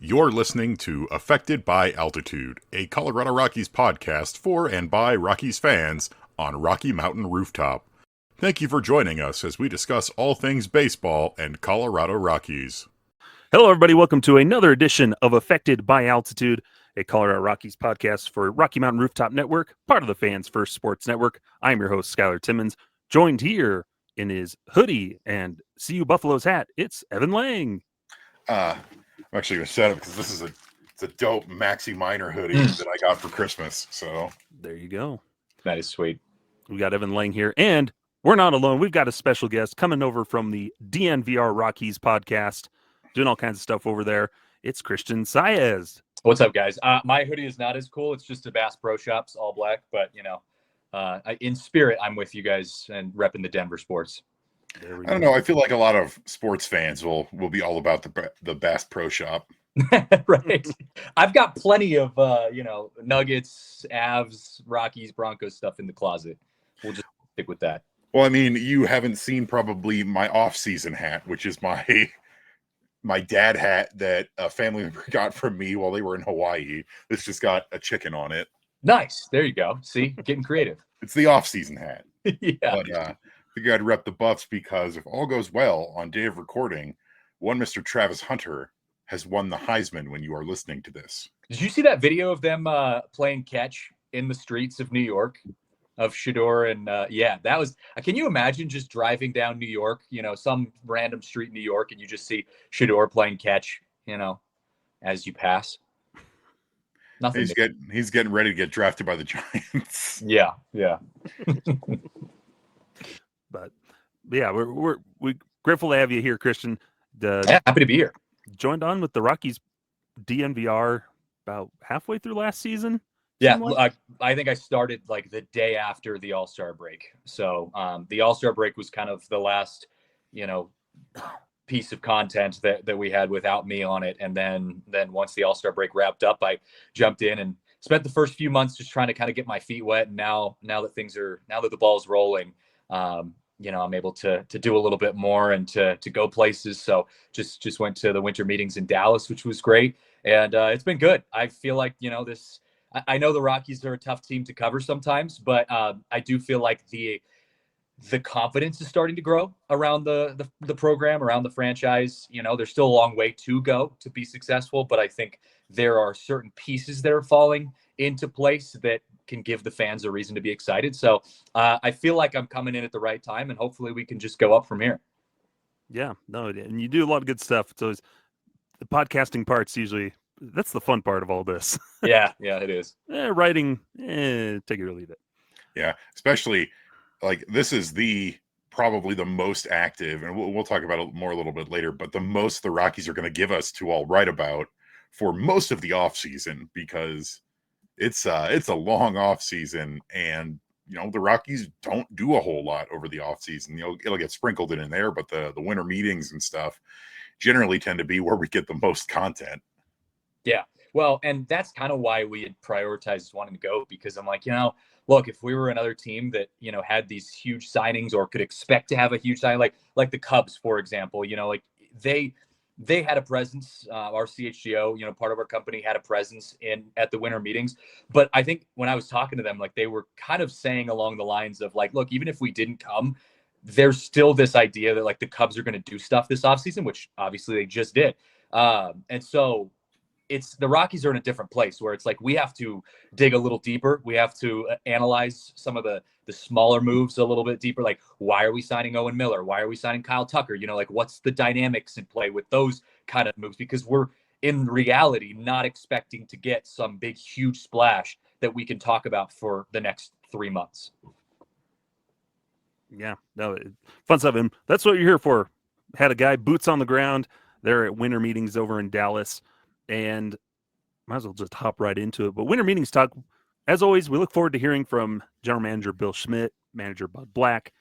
You're listening to Affected by Altitude, a Colorado Rockies podcast for and by Rockies fans on Rocky Mountain Rooftop. Thank you for joining us as we discuss all things baseball and Colorado Rockies. Hello, everybody. Welcome to another edition of Affected by Altitude, a Colorado Rockies podcast for Rocky Mountain Rooftop Network, part of the Fans First Sports Network. I'm your host, Skyler Timmons, joined here in his hoodie and CU Buffaloes hat. It's Evan Lang. I'm actually going to set it because this is a dope Maxi Minor hoodie that I got for Christmas. So there you go. That is sweet. We got Evan Lang here, and we're not alone. We've got a special guest coming over from the DNVR Rockies podcast, doing all kinds of stuff over there. It's Christian Saez. What's up, guys? My hoodie is not as cool. It's just a Bass Pro Shops, all black. But, in spirit, I'm with you guys and repping the Denver sports. I don't know. I feel like a lot of sports fans will be all about the Bass Pro Shop. Right. I've got plenty of, Nuggets, Avs, Rockies, Broncos stuff in the closet. We'll just stick with that. Well, I mean, you haven't seen probably my off-season hat, which is my dad hat that a family member got from me while they were in Hawaii. It's just got a chicken on it. Nice. There you go. See, getting creative. It's the off-season hat. Yeah. But I figured I'd rep the Buffs because if all goes well on day of recording, one Mr. Travis Hunter has won the Heisman when you are listening to this. Did you see that video of them playing catch in the streets of New York? Of Shador and that was. Can you imagine just driving down New York, some random street in New York, and you just see Shador playing catch, as you pass? Nothing. He's getting ready to get drafted by the Giants. Yeah. But yeah, we're grateful to have you here, Christian. Happy to be here. Joined on with the Rockies DNVR about halfway through last season. Yeah, I think I started like the day after the All-Star break. So the All-Star break was kind of the last, piece of content that we had without me on it. And then once the All-Star break wrapped up, I jumped in and spent the first few months just trying to kind of get my feet wet. And now that the ball's rolling, I'm able to do a little bit more and to go places. So just went to the winter meetings in Dallas, which was great. And it's been good. I feel like, I know the Rockies are a tough team to cover sometimes, but I do feel like the confidence is starting to grow around the program, around the franchise. There's still a long way to go to be successful, but I think there are certain pieces that are falling into place that can give the fans a reason to be excited. So I feel like I'm coming in at the right time, and hopefully we can just go up from here. Yeah, no, and you do a lot of good stuff. So the podcasting part's usually. That's the fun part of all this. Yeah, it is. Writing, take it or leave it. Yeah, especially like this is probably the most active, and we'll talk about it more a little bit later, but the most the Rockies are going to give us to all write about for most of the offseason because it's a long offseason, and the Rockies don't do a whole lot over the offseason. It'll get sprinkled in there, but the winter meetings and stuff generally tend to be where we get the most content. Yeah. Well, and that's kind of why we had prioritized wanting to go, because I'm like, look, if we were another team that, had these huge signings or could expect to have a huge signing, like the Cubs, for example, they had a presence, our CHGO, part of our company had a presence at the winter meetings. But I think when I was talking to them, they were kind of saying along the lines of look, even if we didn't come, there's still this idea that the Cubs are going to do stuff this offseason, which obviously they just did. And so the Rockies are in a different place where it's we have to dig a little deeper. We have to analyze some of the smaller moves a little bit deeper. Why are we signing Owen Miller? Why are we signing Kyle Tucker? What's the dynamics in play with those kind of moves? Because we're in reality not expecting to get some big, huge splash that we can talk about for the next 3 months. Yeah, no, fun stuff. And that's what you're here for. Had a guy boots on the ground there at winter meetings over in Dallas. And might as well just hop right into it. But winter meetings talk, as always, we look forward to hearing from General Manager Bill Schmidt, Manager Bud Black,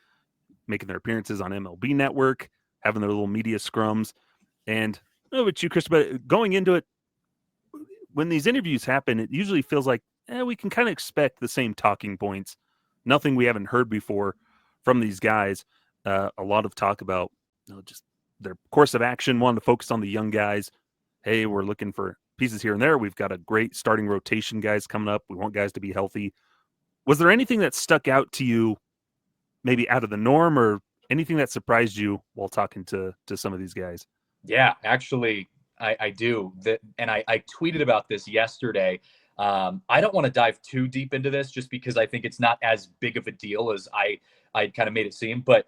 making their appearances on MLB Network, having their little media scrums. And I don't know about you, Chris, but going into it, when these interviews happen, it usually feels like we can kind of expect the same talking points. Nothing we haven't heard before from these guys. A lot of talk about just their course of action, wanting to focus on the young guys. hey, we're looking for pieces here and there. We've got a great starting rotation guys coming up. We want guys to be healthy. Was there anything that stuck out to you, maybe out of the norm, or anything that surprised you while talking to some of these guys? Yeah, actually, I do. And I tweeted about this yesterday. I don't want to dive too deep into this just because I think it's not as big of a deal as I kind of made it seem. But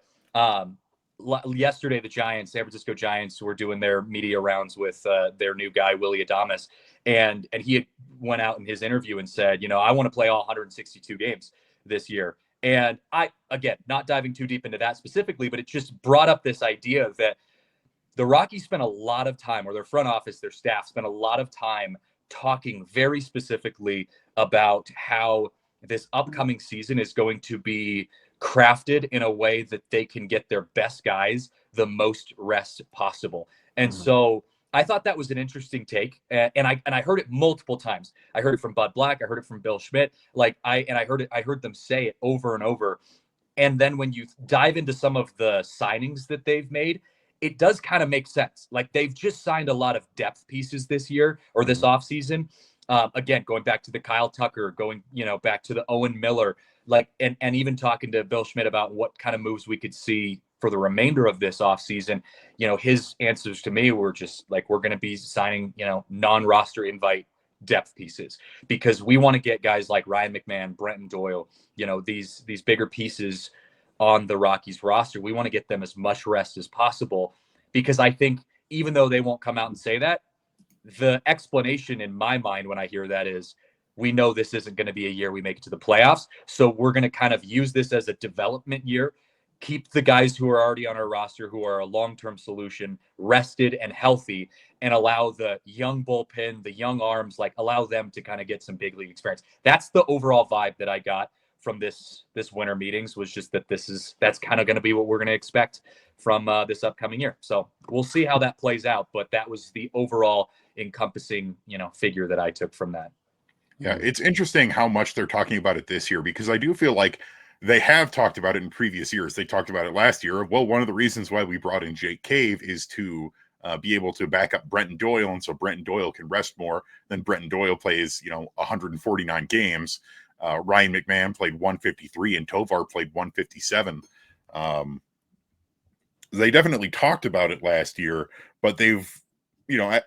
yesterday, the San Francisco Giants were doing their media rounds with their new guy, Willy Adames. And he had went out in his interview and said, I want to play all 162 games this year. And again, not diving too deep into that specifically, but it just brought up this idea that the Rockies spent a lot of time, or their front office, their staff spent a lot of time talking very specifically about how this upcoming season is going to be crafted in a way that they can get their best guys the most rest possible. And so I thought that was an interesting take, and I heard it multiple times. I heard it from Bud Black, I heard it from Bill Schmidt, I heard them say it over and over. And then when you dive into some of the signings that they've made, it does kind of make sense. Like, they've just signed a lot of depth pieces this year or this offseason. Again, going back to the Kyle Tucker, going, back to the Owen Miller, and even talking to Bill Schmidt about what kind of moves we could see for the remainder of this offseason. His answers to me were just like, we're going to be signing, non-roster invite depth pieces, because we want to get guys like Ryan McMahon, Brenton Doyle, these bigger pieces on the Rockies roster. We want to get them as much rest as possible, because I think even though they won't come out and say that, the explanation in my mind when I hear that is, we know this isn't going to be a year we make it to the playoffs. So we're going to kind of use this as a development year, keep the guys who are already on our roster, who are a long-term solution, rested and healthy, and allow the young bullpen, the young arms, allow them to kind of get some big league experience. That's the overall vibe that I got from this winter meetings, was just that that's kind of going to be what we're going to expect from this upcoming year. So we'll see how that plays out, but that was the overall encompassing, figure that I took from that. Yeah, it's interesting how much they're talking about it this year, because I do feel like they have talked about it in previous years. They talked about it last year. Well, one of the reasons why we brought in Jake Cave is to be able to back up Brenton Doyle, and so Brenton Doyle can rest more. Then Brenton Doyle plays, 149 games. Ryan McMahon played 153 and Tovar played 157. They definitely talked about it last year, but they've,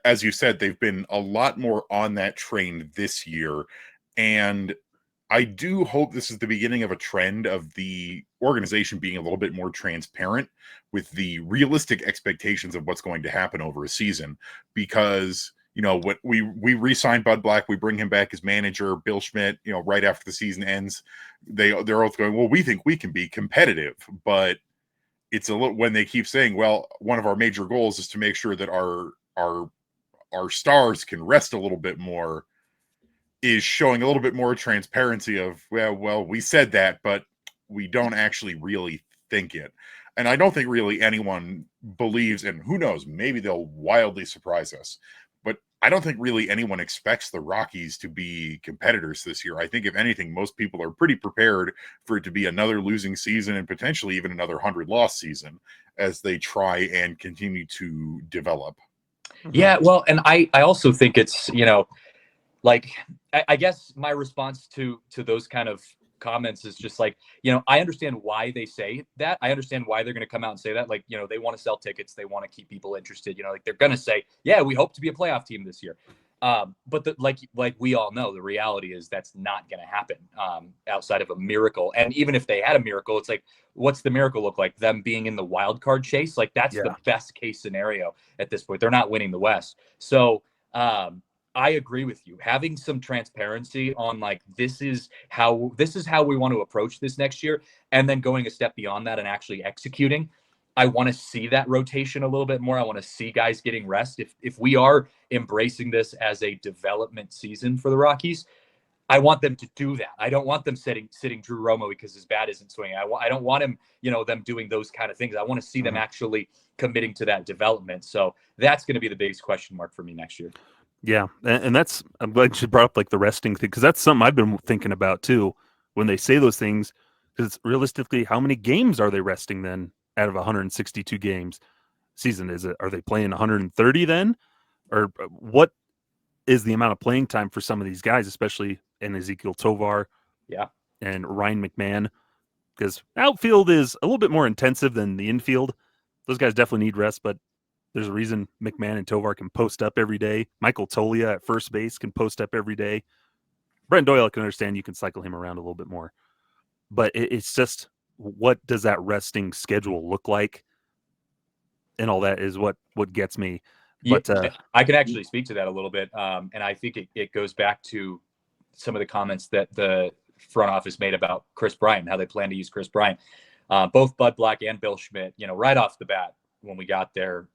as you said, they've been a lot more on that train this year. And I do hope this is the beginning of a trend of the organization being a little bit more transparent with the realistic expectations of what's going to happen over a season, because what we re-signed Bud Black, we bring him back as manager. Bill Schmidt, right after the season ends, they're both going, well, we think we can be competitive, but it's a little, when they keep saying, well, one of our major goals is to make sure that our stars can rest a little bit more, is showing a little bit more transparency of, well, we said that, but we don't actually really think it. And I don't think really anyone believes, and who knows, maybe they'll wildly surprise us, but I don't think really anyone expects the Rockies to be competitors this year. I think, if anything, most people are pretty prepared for it to be another losing season and potentially even another 100-loss season as they try and continue to develop. Yeah, well, and I also think it's, I guess my response to those kind of comments is just I understand why they say that. I understand why they're going to come out and say that. They want to sell tickets. They want to keep people interested. They're going to say, yeah, we hope to be a playoff team this year. But like we all know, the reality is that's not going to happen outside of a miracle. And even if they had a miracle, it's what's the miracle look like? Them being in the wild card chase? That's the best case scenario at this point. They're not winning the West. So I agree with you. Having some transparency on this is how we want to approach this next year, and then going a step beyond that and actually executing. I want to see that rotation a little bit more. I want to see guys getting rest. If we are embracing this as a development season for the Rockies, I want them to do that. I don't want them sitting Drew Romo because his bat isn't swinging. I don't want him, them doing those kind of things. I want to see them actually committing to that development. So that's going to be the biggest question mark for me next year. Yeah, and that's, I'm glad you brought up the resting thing, because that's something I've been thinking about too when they say those things. Because realistically, how many games are they resting then out of 162 games season? Are they playing 130 then? or what is the amount of playing time for some of these guys, especially in Ezekiel Tovar and Ryan McMahon, because outfield is a little bit more intensive than the infield. Those guys definitely need rest, but there's a reason McMahon and Tovar can post up every day. Michael Tolia at first base can post up every day. Brent Doyle, I can understand you can cycle him around a little bit more. But it's just, what does that resting schedule look like? And all that is what gets me. But I can actually speak to that a little bit. And I think it goes back to some of the comments that the front office made about Kris Bryant, how they plan to use Kris Bryant. Both Bud Black and Bill Schmidt, right off the bat, when we got there,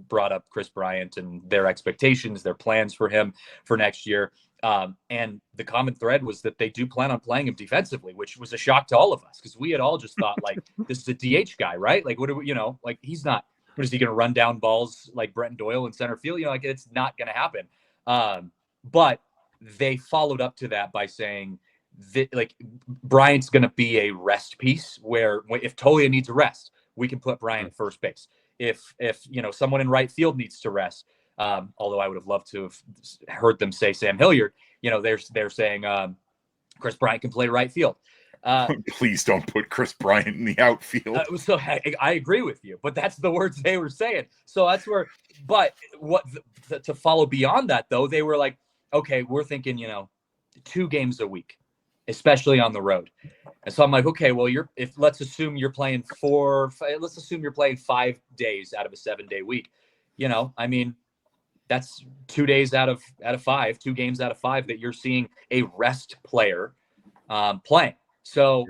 brought up Kris Bryant and their expectations, their plans for him for next year. And the common thread was that they do plan on playing him defensively, which was a shock to all of us, because we had all just thought, like, this is a DH guy, right? Like, what do we, like, he's not, what is he going to run down balls like Brent Doyle in center field? Like, it's not going to happen. But they followed up to that by saying that, like, Bryant's going to be a rest piece, where if Tolia needs a rest, we can put Bryant at first base. If someone in right field needs to rest, although I would have loved to have heard them say Sam Hilliard, they're saying Kris Bryant can play right field. Please don't put Kris Bryant in the outfield. So I agree with you, but that's the words they were saying. So that's where, but to follow beyond that, though, they were like, okay, we're thinking, 2 games a week, especially on the road. And so I'm like, okay, well, let's assume you're playing 5 days out of a 7-day week. I mean, that's 2 days out of 5, 2 games out of 5 that you're seeing a rest player playing. So,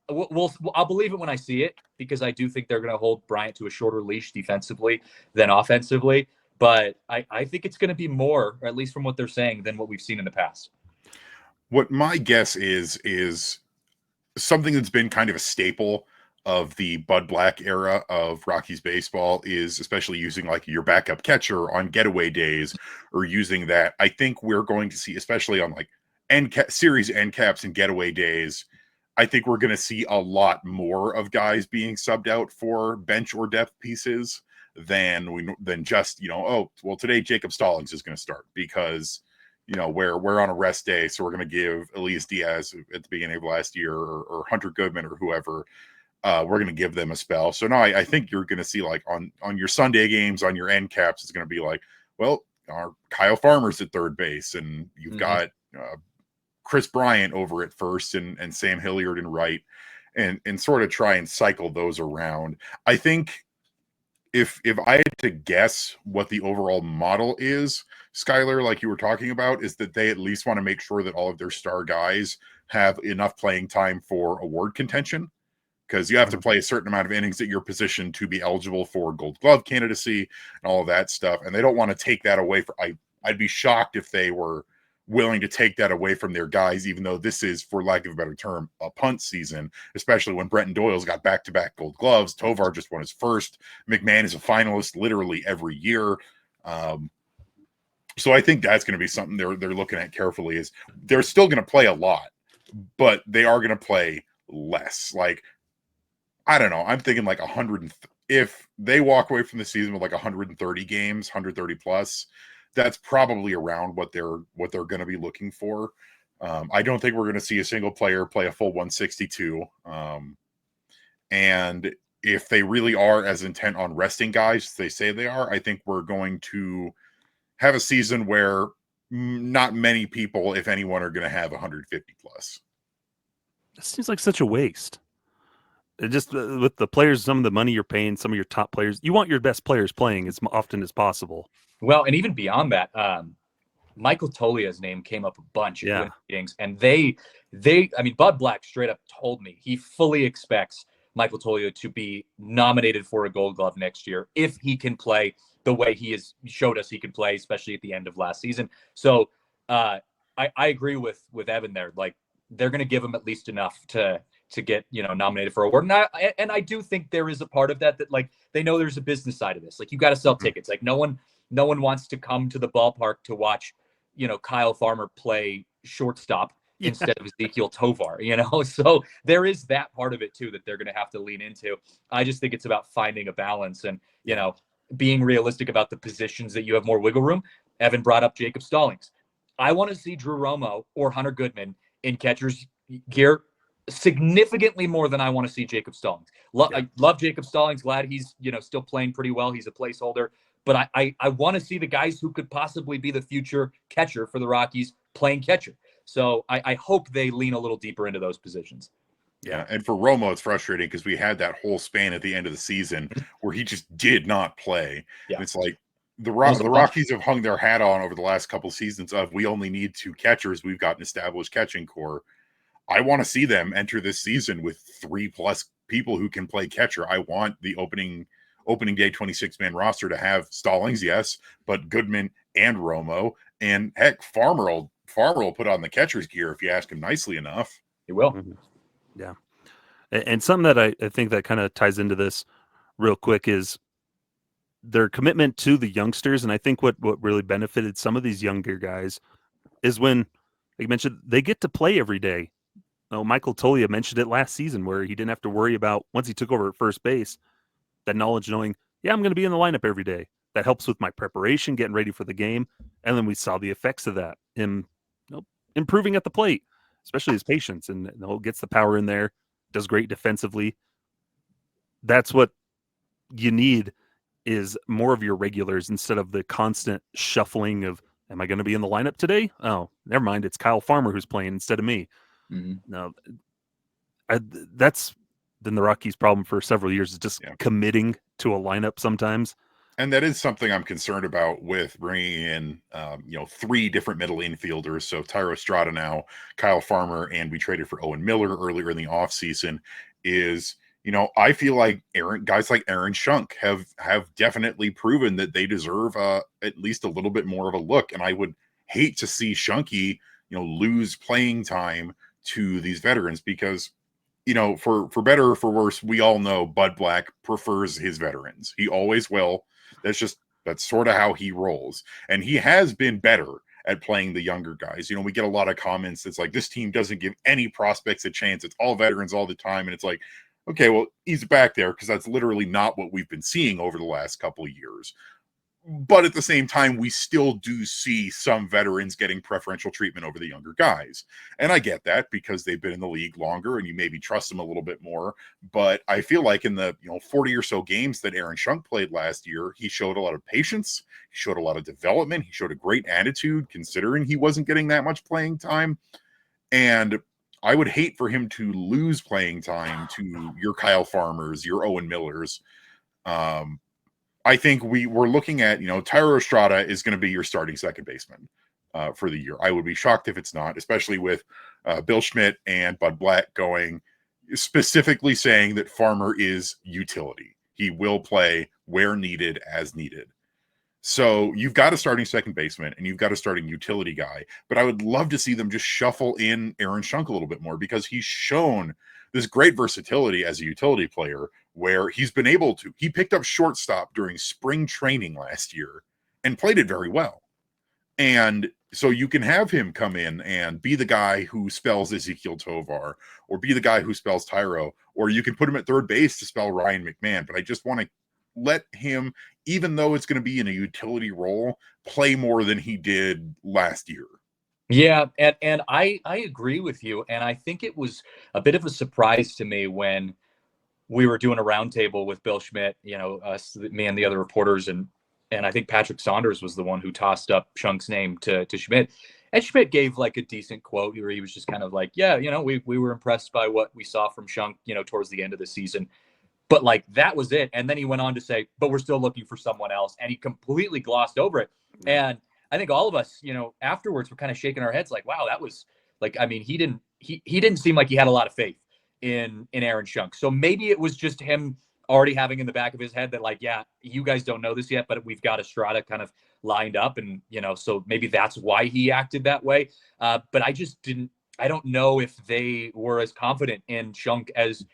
I'll believe it when I see it, because I do think they're going to hold Bryant to a shorter leash defensively than offensively. But I think it's going to be more, or at least from what they're saying, than what we've seen in the past. What my guess is something that's been kind of a staple of the Bud Black era of Rockies baseball is especially using like your backup catcher on getaway days, or using that. I think we're going to see, especially on like series end caps and getaway days, I think we're going to see a lot more of guys being subbed out for bench or depth pieces than just, today Jacob Stallings is going to start because, we're on a rest day. So we're going to give Elias Diaz at the beginning of last year or Hunter Goodman or whoever, we're going to give them a spell. So no, I think you're going to see like on your Sunday games, on your end caps, it's going to be like, well, our Kyle Farmer's at third base, and you've got Kris Bryant over at first and Sam Hilliard in right, and sort of try and cycle those around. I think if I had to guess what the overall model is, Skyler, like you were talking about, is that they at least want to make sure that all of their star guys have enough playing time for award contention, because you have to play a certain amount of innings at your position to be eligible for Gold Glove candidacy and all of that stuff. And they don't want to take that away. I'd be shocked if they were willing to take that away from their guys, even though this is, for lack of a better term, a punt season, especially when Brenton Doyle's got back-to-back Gold Gloves. Tovar just won his first. McMahon is a finalist literally every year. So I think that's going to be something they're looking at carefully. Is they're still going to play a lot, but they are going to play less. Like, I don't know. I'm thinking like 100. If they walk away from the season with like 130 games, 130 plus, that's probably around what they're going to be looking for. I don't think we're going to see a single player play a full 162. And if they really are as intent on resting guys as they say they are, I think we're going to have a season where not many people, if anyone, are going to have 150 plus. It seems like such a waste. It just with the players, some of the money you're paying, some of your top players, you want your best players playing as often as possible. Well, and even beyond that, Michael Tolia's name came up a bunch in meetings, and I mean, Bud Black straight up told me he fully expects Michael Tolia to be nominated for a Gold Glove next year if he can play the way he has showed us he can play, especially at the end of last season. So I agree with Evan there. Like, they're going to give him at least enough to get, nominated for an award. And I do think there is a part of that like they know there's a business side of this. Like, you got to sell tickets. Like, no one wants to come to the ballpark to watch, Kyle Farmer play shortstop instead of Ezekiel Tovar, So there is that part of it too that they're going to have to lean into. I just think it's about finding a balance. And, being realistic about the positions that you have more wiggle room. Evan brought up Jacob Stallings. I want to see Drew Romo or Hunter Goodman in catcher's gear significantly more than I want to see Jacob Stallings. I love Jacob Stallings. Glad he's, still playing pretty well. He's a placeholder. But I want to see the guys who could possibly be the future catcher for the Rockies playing catcher. So I hope they lean a little deeper into those positions. Yeah, and for Romo, it's frustrating because we had that whole span at the end of the season where he just did not play. Yeah. And it's like the Rockies have hung their hat on over the last couple seasons of we only need 2 catchers. We've got an established catching core. I want to see them enter this season with 3+ people who can play catcher. I want the opening day 26-man roster to have Stallings, yes, but Goodman and Romo, and heck, Farmer will put on the catcher's gear if you ask him nicely enough. He will. Mm-hmm. Yeah. And something that I think that kind of ties into this real quick is their commitment to the youngsters. And I think what really benefited some of these younger guys is when, like you mentioned, they get to play every day. Michael Toglia mentioned it last season where he didn't have to worry about, once he took over at first base, that knowledge knowing, I'm going to be in the lineup every day. That helps with my preparation, getting ready for the game. And then we saw the effects of that, him improving at the plate, especially his patience, and gets the power in there, does great defensively. That's what you need, is more of your regulars instead of the constant shuffling of, am I going to be in the lineup today? Oh, never mind. It's Kyle Farmer who's playing instead of me. Mm-hmm. No, that's been the Rockies' problem for several years, is just committing to a lineup sometimes. And that is something I'm concerned about with bringing in, 3 different middle infielders. So Thairo Estrada now, Kyle Farmer, and we traded for Owen Miller earlier in the offseason. Is, I feel like guys like Aaron Schunk have definitely proven that they deserve at least a little bit more of a look. And I would hate to see Schunky, lose playing time to these veterans because, for better or for worse, we all know Bud Black prefers his veterans. He always will. That's sort of how he rolls. And he has been better at playing the younger guys. We get a lot of comments that's like, this team doesn't give any prospects a chance. It's all veterans all the time. And it's like, okay, well, he's back there because that's literally not what we've been seeing over the last couple of years. But at the same time, we still do see some veterans getting preferential treatment over the younger guys. And I get that because they've been in the league longer and you maybe trust them a little bit more. But I feel like in the 40 or so games that Aaron Schunk played last year, he showed a lot of patience. He showed a lot of development. He showed a great attitude considering he wasn't getting that much playing time. And I would hate for him to lose playing time to your Kyle Farmers, your Owen Millers. I think we're looking at, Thairo Estrada is going to be your starting second baseman for the year. I would be shocked if it's not, especially with Bill Schmidt and Bud Black specifically saying that Farmer is utility. He will play where needed, as needed. So you've got a starting second baseman and you've got a starting utility guy, but I would love to see them just shuffle in Aaron Schunk a little bit more because he's shown this great versatility as a utility player where he's been able to. He picked up shortstop during spring training last year and played it very well. And so you can have him come in and be the guy who spells Ezekiel Tovar or be the guy who spells Thairo, or you can put him at third base to spell Ryan McMahon. But I just want to let him, even though it's going to be in a utility role, play more than he did last year. Yeah, and I agree with you. And I think it was a bit of a surprise to me when we were doing a roundtable with Bill Schmidt, us, me and the other reporters, and I think Patrick Saunders was the one who tossed up Shunk's name to Schmidt. And Schmidt gave like a decent quote where he was just kind of like, we were impressed by what we saw from Schunk, towards the end of the season. But like, that was it. And then he went on to say, but we're still looking for someone else. And he completely glossed over it. And I think all of us, afterwards were kind of shaking our heads like, wow, that was like, I mean, he didn't seem like he had a lot of faith in Aaron Schunk. So maybe it was just him already having in the back of his head that like, yeah, you guys don't know this yet, but we've got Estrada kind of lined up. And, so maybe that's why he acted that way. But I don't know if they were as confident in Schunk as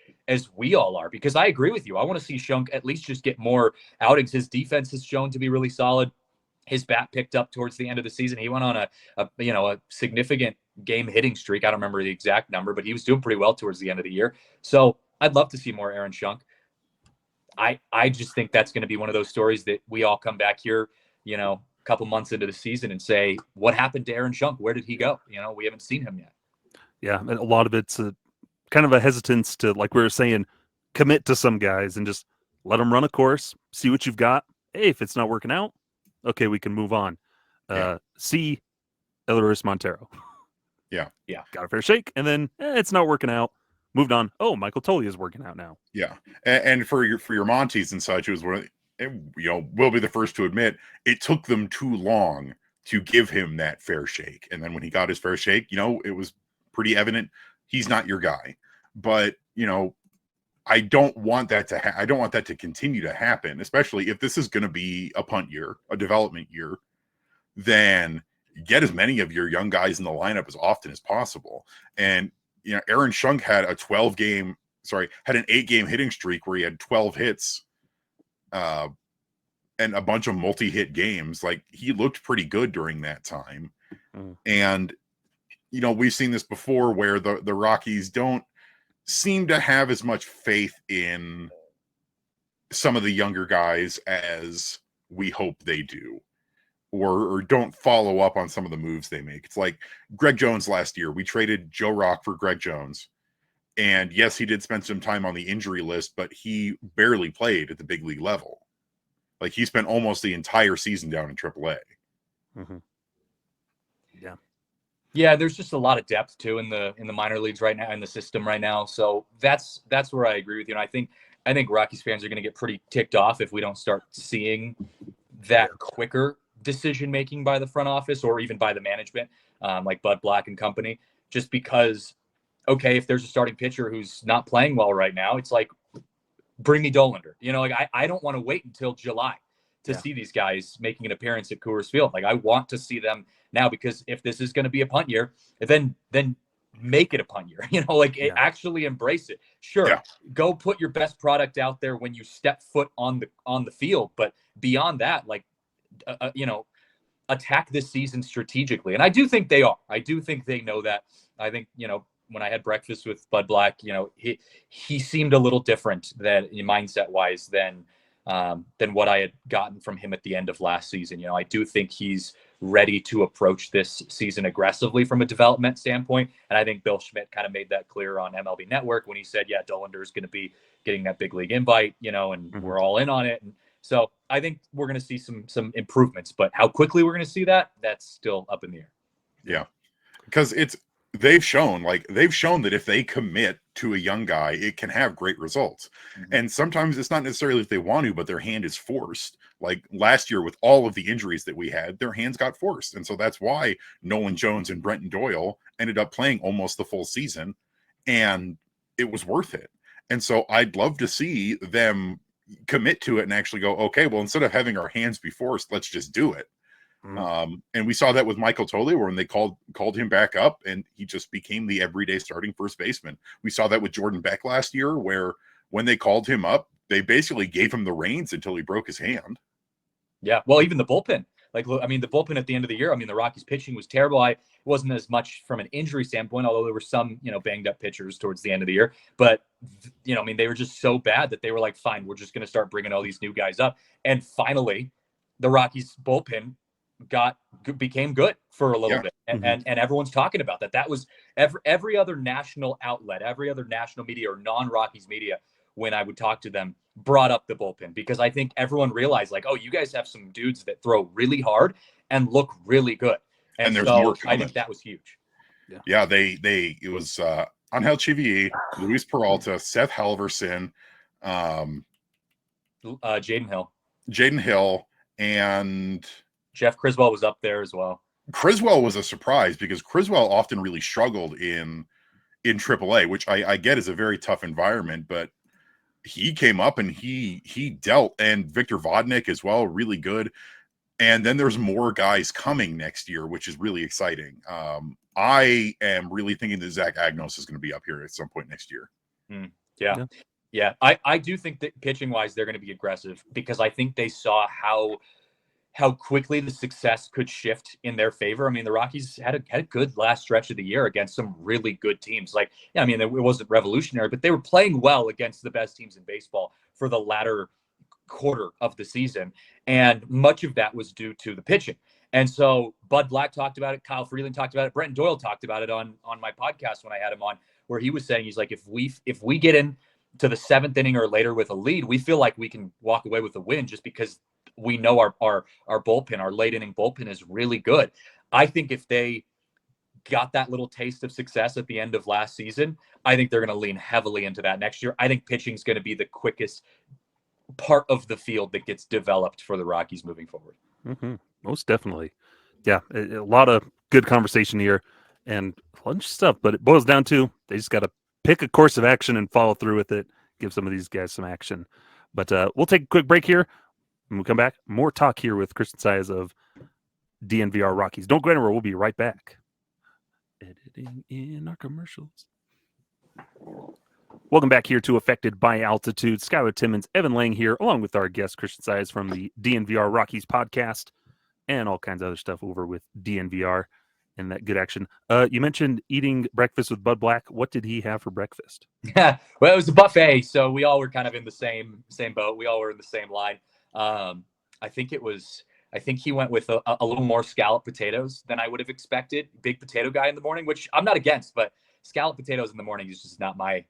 we all are, because I agree with you. I want to see Schunk at least just get more outings. His defense has shown to be really solid. His bat picked up towards the end of the season. He went on a significant game hitting streak. I don't remember the exact number, but he was doing pretty well towards the end of the year. So I'd love to see more Aaron Schunk. I just think that's going to be one of those stories that we all come back here, a couple months into the season and say, what happened to Aaron Schunk? Where did he go? We haven't seen him yet. Yeah, and a lot of it's kind of a hesitance to, like we were saying, commit to some guys and just let them run a course, see what you've got. Hey, if it's not working out, okay, we can move on. See Elehuris Montero. Yeah. Got a fair shake, and then it's not working out. Moved on. Oh, Michael Tully is working out now. Yeah, and for your Montes and such, it was we'll be the first to admit it took them too long to give him that fair shake, and then when he got his fair shake, it was pretty evident he's not your guy. But I don't want that to I don't want that to continue to happen, especially if this is going to be a punt year, a development year. Then get as many of your young guys in the lineup as often as possible. And Aaron Schunk had an 8-game hitting streak where he had 12 hits, and a bunch of multi-hit games. Like, he looked pretty good during that time. And we've seen this before where the Rockies don't seem to have as much faith in some of the younger guys as we hope they do, or don't follow up on some of the moves they make. It's like Greg Jones last year. We traded Joe Rock for Greg Jones. And yes, he did spend some time on the injury list, but he barely played at the big league level. Like, he spent almost the entire season down in AAA. Mm-hmm. Yeah. Yeah, there's just a lot of depth too in the minor leagues right now, in the system right now. So that's where I agree with you. And I think Rockies fans are going to get pretty ticked off if we don't start seeing that quicker decision making by the front office or even by the management, like Bud Black and company. Just because, okay, if there's a starting pitcher who's not playing well right now, it's like, bring me Dollander. I don't want to wait until July to see these guys making an appearance at Coors Field. Like, I want to see them now, because if this is going to be a punt year, then make it a punt year. Actually embrace it. Sure, go put your best product out there when you step foot on the field, but beyond that, like, attack this season strategically. And I do think they are. I do think they know that. I think, when I had breakfast with Bud Black, he seemed a little different mindset wise than what I had gotten from him at the end of last season. I do think he's ready to approach this season aggressively from a development standpoint. And I think Bill Schmidt kind of made that clear on MLB Network when he said, Dollander is going to be getting that big league invite, and we're all in on it. And so I think we're going to see some improvements, but how quickly we're going to see that, that's still up in the air. Yeah. Because they've shown that if they commit to a young guy, it can have great results. Mm-hmm. And sometimes it's not necessarily if they want to, but their hand is forced. Like last year with all of the injuries that we had, their hands got forced. And so that's why Nolan Jones and Brenton Doyle ended up playing almost the full season, and it was worth it. And so I'd love to see them commit to it and actually go, okay, well, instead of having our hands be forced, let's just do it. And we saw that with Michael Toley, when they called him back up and he just became the everyday starting first baseman. We saw that with Jordan Beck last year, where when they called him up, they basically gave him the reins until he broke his hand. Yeah. Well, even the bullpen, the bullpen at the end of the year, the Rockies pitching was terrible. It wasn't as much from an injury standpoint, although there were some, banged up pitchers towards the end of the year, but they were just so bad that they were like, fine, we're just going to start bringing all these new guys up. And finally the Rockies bullpen became good for a little bit. And everyone's talking about that. That was every other national outlet, every other national media or non-Rockies media, when I would talk to them, brought up the bullpen, because I think everyone realized, like, oh, you guys have some dudes that throw really hard and look really good. And there's so more coming. I think that was huge. Yeah, it was Angel Chivier, Luis Peralta, Seth Halverson, Jaden Hill, and Jeff Criswell was up there as well. Criswell was a surprise because Criswell often really struggled in AAA, which I get is a very tough environment, but he came up and he dealt. And Victor Vodnik as well, really good. And then there's more guys coming next year, which is really exciting. I am really thinking that Zach Agnos is going to be up here at some point next year. Yeah. I do think that pitching wise, they're going to be aggressive, because I think they saw how how quickly the success could shift in their favor. I mean, the Rockies had a good last stretch of the year against some really good teams. Like, yeah, I mean, it wasn't revolutionary, but they were playing well against the best teams in baseball for the latter quarter of the season. And much of that was due to the pitching. And so Bud Black talked about it. Kyle Freeland talked about it. Brenton Doyle talked about it on my podcast when I had him on, where he was saying, he's like, if we get in to the 7th inning or later with a lead, we feel like we can walk away with a win just because we know our bullpen, our late inning bullpen is really good. I think if they got that little taste of success at the end of last season, I think they're going to lean heavily into that next year. I think pitching is going to be the quickest part of the field that gets developed for the Rockies moving forward. Mm-hmm. Most definitely. Yeah. A lot of good conversation here and a bunch of stuff, but it boils down to they just got to pick a course of action and follow through with it. Give some of these guys some action. But we'll take a quick break here. When we come back, more talk here with Christian Saez of DNVR Rockies. Don't go anywhere. We'll be right back. Editing in our commercials. Welcome back here to Affected by Altitude. Skyler Timmons, Evan Lang here, along with our guest Christian Saez from the DNVR Rockies podcast and all kinds of other stuff over with DNVR and that good action. You mentioned eating breakfast with Bud Black. What did he have for breakfast? Well, it was a buffet, so we all were kind of in the same boat. We all were in the same line. I think he went with a little more scalloped potatoes than I would have expected. Big potato guy in the morning, which I'm not against, but scalloped potatoes in the morning is just not my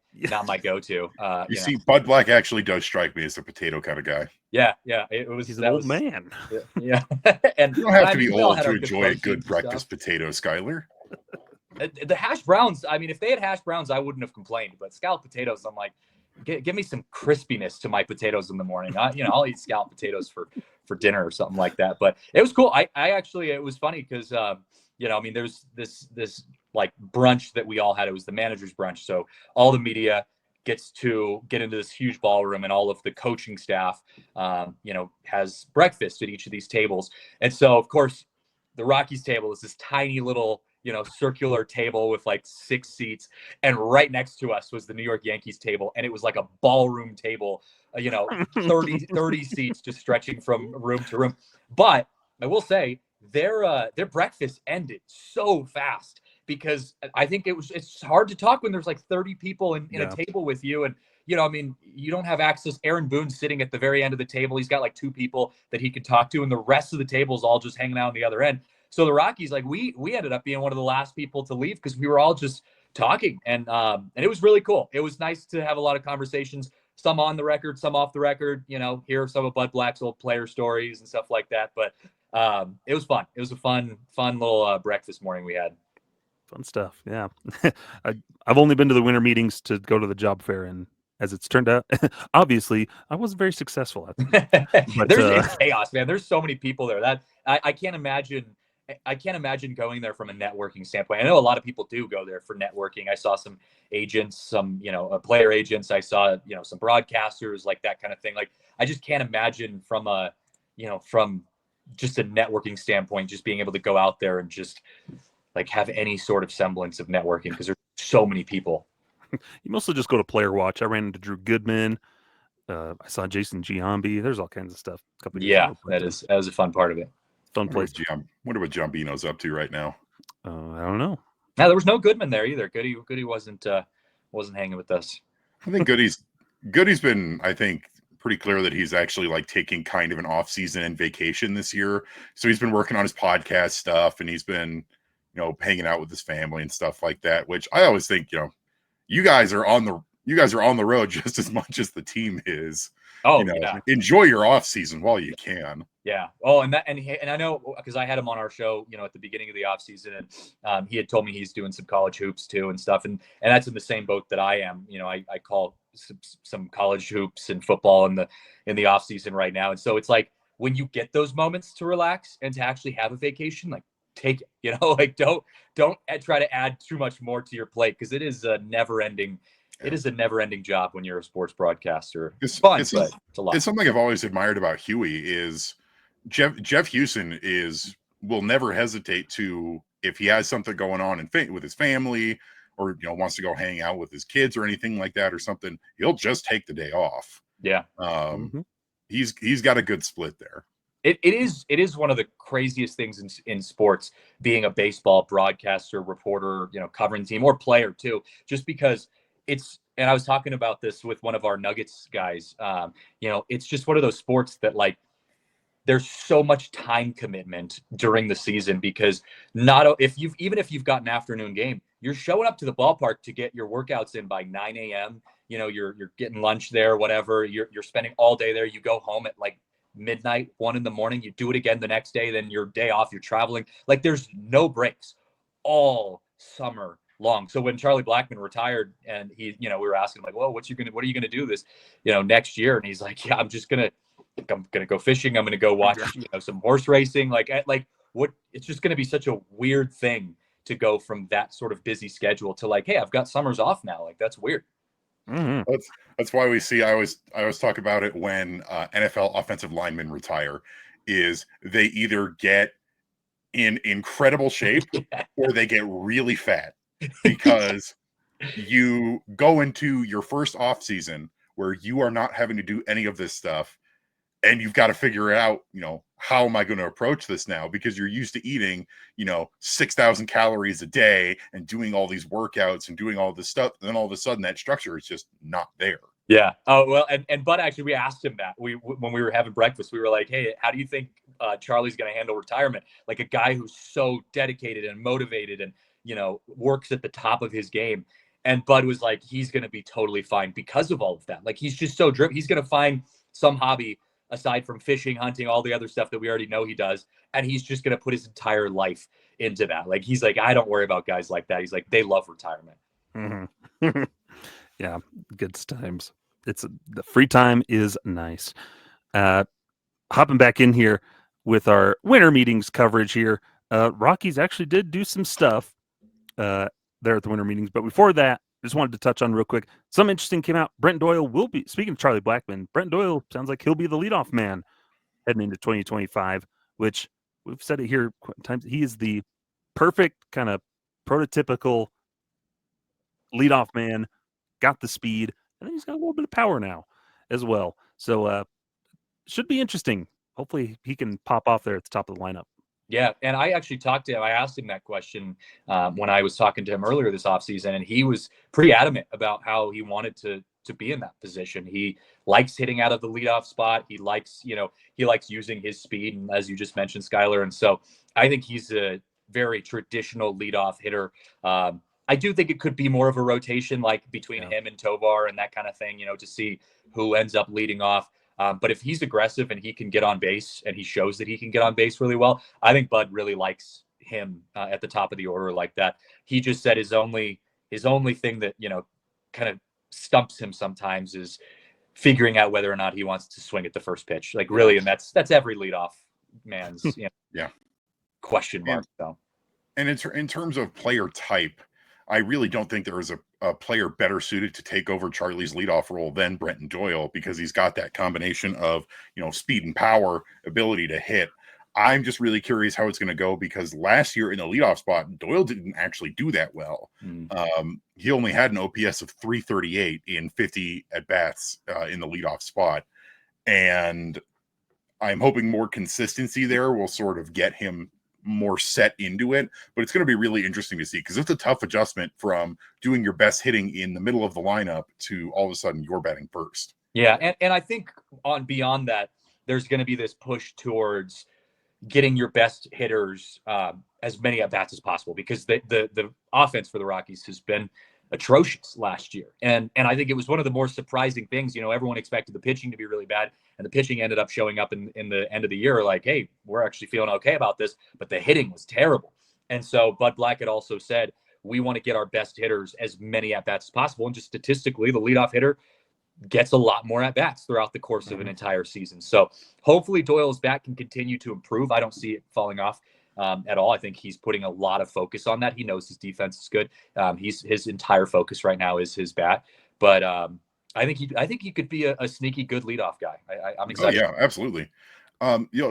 go-to. You see, Bud Black actually does strike me as a potato kind of guy. Yeah. It was. He's an old man. Yeah. And you don't have to be old to enjoy a good breakfast potato, Skyler. The hash browns. I mean, if they had hash browns, I wouldn't have complained. But scalloped potatoes, I'm like, give me some crispiness to my potatoes in the morning. I'll eat scalloped potatoes for dinner or something like that. But it was cool. I actually, it was funny because I mean, there's this like brunch that we all had. It was the manager's brunch, so all the media gets to get into this huge ballroom, and all of the coaching staff has breakfast at each of these tables. And so of course the Rockies table is this tiny little circular table with like 6 seats, and right next to us was the New York Yankees table, and it was like a ballroom table, 30 seats just stretching from room to room. But I will say their breakfast ended so fast, because I think it's hard to talk when there's like 30 people in a table with you. And, I mean, you don't have access. Aaron Boone's sitting at the very end of the table. He's got like 2 people that he could talk to, and the rest of the table is all just hanging out on the other end. So the Rockies, like we ended up being one of the last people to leave because we were all just talking. And it was really cool. It was nice to have a lot of conversations, some on the record, some off the record, hear some of Bud Black's old player stories and stuff like that. But it was fun. It was a fun little breakfast morning we had. Fun stuff. Yeah. I've only been to the winter meetings to go to the job fair, and as it's turned out, obviously I wasn't very successful at them. But, it's chaos, man. There's so many people there that I can't imagine. I can't imagine going there from a networking standpoint. I know a lot of people do go there for networking. I saw some agents, some, player agents. I saw, some broadcasters, like that kind of thing. Like, I just can't imagine from from just a networking standpoint, just being able to go out there and just like have any sort of semblance of networking, because there's so many people. You mostly just go to player watch. I ran into Drew Goodman. I saw Jason Giambi. There's all kinds of stuff. That was a fun part of it. Fun place. Wonder what Giambino's up to right now. I don't know. No, there was no Goodman there either. Goody wasn't hanging with us. I think Goody's been, I think, pretty clear that he's actually like taking kind of an off season and vacation this year. So he's been working on his podcast stuff, and he's been, hanging out with his family and stuff like that, which I always think, you guys are on the road just as much as the team is. Oh, yeah. Enjoy your off season while you can. Yeah. Oh, and I know, because I had him on our show, at the beginning of the off season, and he had told me he's doing some college hoops too and stuff, and that's in the same boat that I am. I call some college hoops and football in the off season right now, and so it's like when you get those moments to relax and to actually have a vacation, like take it. Like don't try to add too much more to your plate, because it is a never ending. It is a never-ending job when you're a sports broadcaster. It's fun, but it's a lot. It's something I've always admired about Huey is Jeff Houston will never hesitate to, if he has something going on with his family, or wants to go hang out with his kids or anything like that or something, he'll just take the day off. Yeah. He's got a good split there. It is one of the craziest things in sports, being a baseball broadcaster, reporter, covering team or player too, just because and I was talking about this with one of our Nuggets guys. It's just one of those sports that like there's so much time commitment during the season, because if you've got an afternoon game, you're showing up to the ballpark to get your workouts in by 9 a.m. You're getting lunch there, whatever. You're spending all day there. You go home at like midnight, 1 a.m. You do it again the next day. Then your day off, you're traveling. Like there's no breaks all summer long. So when Charlie Blackmon retired, and we were asking him like, well, what are you gonna do this, next year? And he's like, yeah, I'm gonna go fishing. I'm gonna go watch, some horse racing. It's just gonna be such a weird thing to go from that sort of busy schedule to like, hey, I've got summers off now. Like that's weird. Mm-hmm. That's why we see. I always talk about it when NFL offensive linemen retire, is they either get in incredible shape or they get really fat, because you go into your first off season where you are not having to do any of this stuff, and you've got to figure out, how am I going to approach this now? Because you're used to eating, 6,000 calories a day and doing all these workouts and doing all this stuff. And then all of a sudden that structure is just not there. Yeah. Oh, well, and Bud, actually, we asked him that when we were having breakfast. We were like, hey, how do you think Charlie's going to handle retirement? Like a guy who's so dedicated and motivated and, works at the top of his game. And Bud was like, he's going to be totally fine because of all of that. Like, he's just so driven. He's going to find some hobby aside from fishing, hunting, all the other stuff that we already know he does. And he's just going to put his entire life into that. Like, he's like, I don't worry about guys like that. He's like, they love retirement. Mm-hmm. Yeah, good times. The free time is nice. Hopping back in here with our winter meetings coverage here. Rockies actually did do some stuff there at the winter meetings. But before that, I just wanted to touch on real quick. Some interesting came out. Brent Doyle will be, speaking of Charlie Blackmon, Brent Doyle sounds like he'll be the leadoff man heading into 2025, which we've said it here times. He is the perfect kind of prototypical leadoff man, got the speed, and then he's got a little bit of power now as well. So should be interesting. Hopefully he can pop off there at the top of the lineup. Yeah, and I actually talked to him. I asked him that question when I was talking to him earlier this offseason, and he was pretty adamant about how he wanted to be in that position. He likes hitting out of the leadoff spot. He likes using his speed, and as you just mentioned, Skyler. And so I think he's a very traditional leadoff hitter. I do think it could be more of a rotation, like between him and Tovar and that kind of thing, to see who ends up leading off. But if he's aggressive and he can get on base, and he shows that he can get on base really well, I think Bud really likes him at the top of the order like that. He just said his only thing that, kind of stumps him sometimes is figuring out whether or not he wants to swing at the first pitch. Like really, and that's every leadoff man's question mark. And in terms of player type, I really don't think there is a player better suited to take over Charlie's leadoff role than Brenton Doyle, because he's got that combination of, speed and power, ability to hit. I'm just really curious how it's going to go, because last year in the leadoff spot, Doyle didn't actually do that well. He only had an OPS of 338 in 50 at-bats in the leadoff spot. And I'm hoping more consistency there will sort of get him more set into it, but it's going to be really interesting to see, because it's a tough adjustment from doing your best hitting in the middle of the lineup to all of a sudden you're batting first. Yeah, and I think beyond that, there's going to be this push towards getting your best hitters as many at bats as possible, because the offense for the Rockies has been atrocious last year, and I think it was one of the more surprising things. Everyone expected the pitching to be really bad, and the pitching ended up showing up in the end of the year like, hey, we're actually feeling okay about this, but the hitting was terrible. And so Bud Black had also said, we want to get our best hitters as many at bats as possible, and just statistically, the leadoff hitter gets a lot more at bats throughout the course of an entire season. So hopefully Doyle's bat can continue to improve. I don't see it falling off at all. I think he's putting a lot of focus on that. He knows his defense is good. His entire focus right now is his bat. But I think he could be a sneaky good leadoff guy. I'm excited. Oh, yeah, absolutely.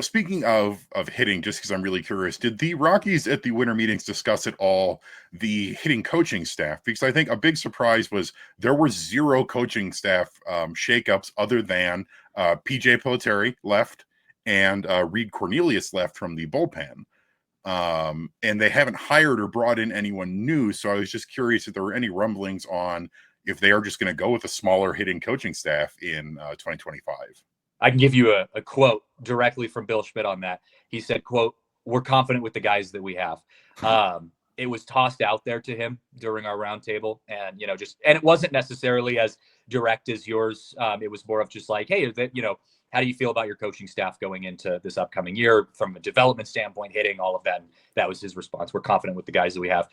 Speaking of hitting, just because I'm really curious, did the Rockies at the winter meetings discuss at all the hitting coaching staff? Because I think a big surprise was there were 0 coaching staff shakeups other than PJ Piloteri left and Reed Cornelius left from the bullpen. And they haven't hired or brought in anyone new. So I was just curious if there were any rumblings on if they are just going to go with a smaller hitting coaching staff in 2025. I can give you a quote directly from Bill Schmidt on that. He said, quote, "We're confident with the guys that we have." It was tossed out there to him during our roundtable, and and it wasn't necessarily as direct as yours. It was more of just like, hey, how do you feel about your coaching staff going into this upcoming year from a development standpoint, hitting all of that? And that was his response. We're confident with the guys that we have.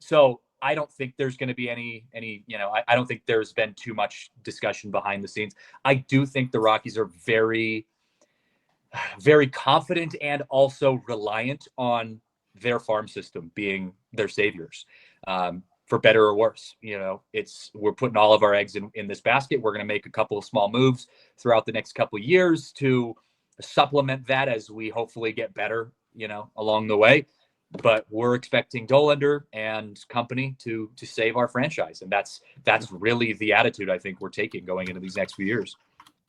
So I don't think there's going to be any, I don't think there's been too much discussion behind the scenes. I do think the Rockies are very, very confident and also reliant on their farm system being their saviors, for better or worse. We're putting all of our eggs in this basket. We're going to make a couple of small moves throughout the next couple of years to supplement that as we hopefully get better, along the way. But we're expecting Dollander and company to save our franchise. And that's really the attitude I think we're taking going into these next few years.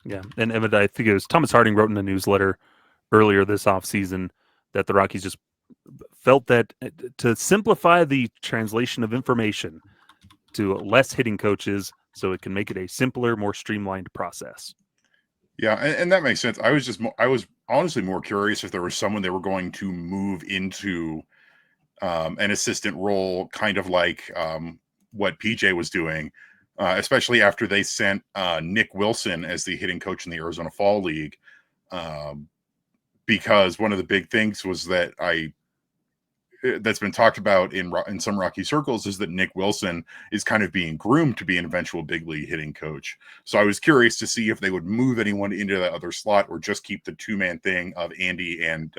Yeah. And I think it was Thomas Harding wrote in the newsletter earlier this offseason that the Rockies just felt that to simplify the translation of information to less hitting coaches so it can make it a simpler, more streamlined process. Yeah, and that makes sense. I was honestly more curious if there was someone they were going to move into an assistant role, kind of like what PJ was doing, especially after they sent Nick Wilson as the hitting coach in the Arizona Fall League, because one of the big things was that that's been talked about in some Rocky circles is that Nick Wilson is kind of being groomed to be an eventual big league hitting coach. So I was curious to see if they would move anyone into that other slot or just keep the two-man thing of Andy and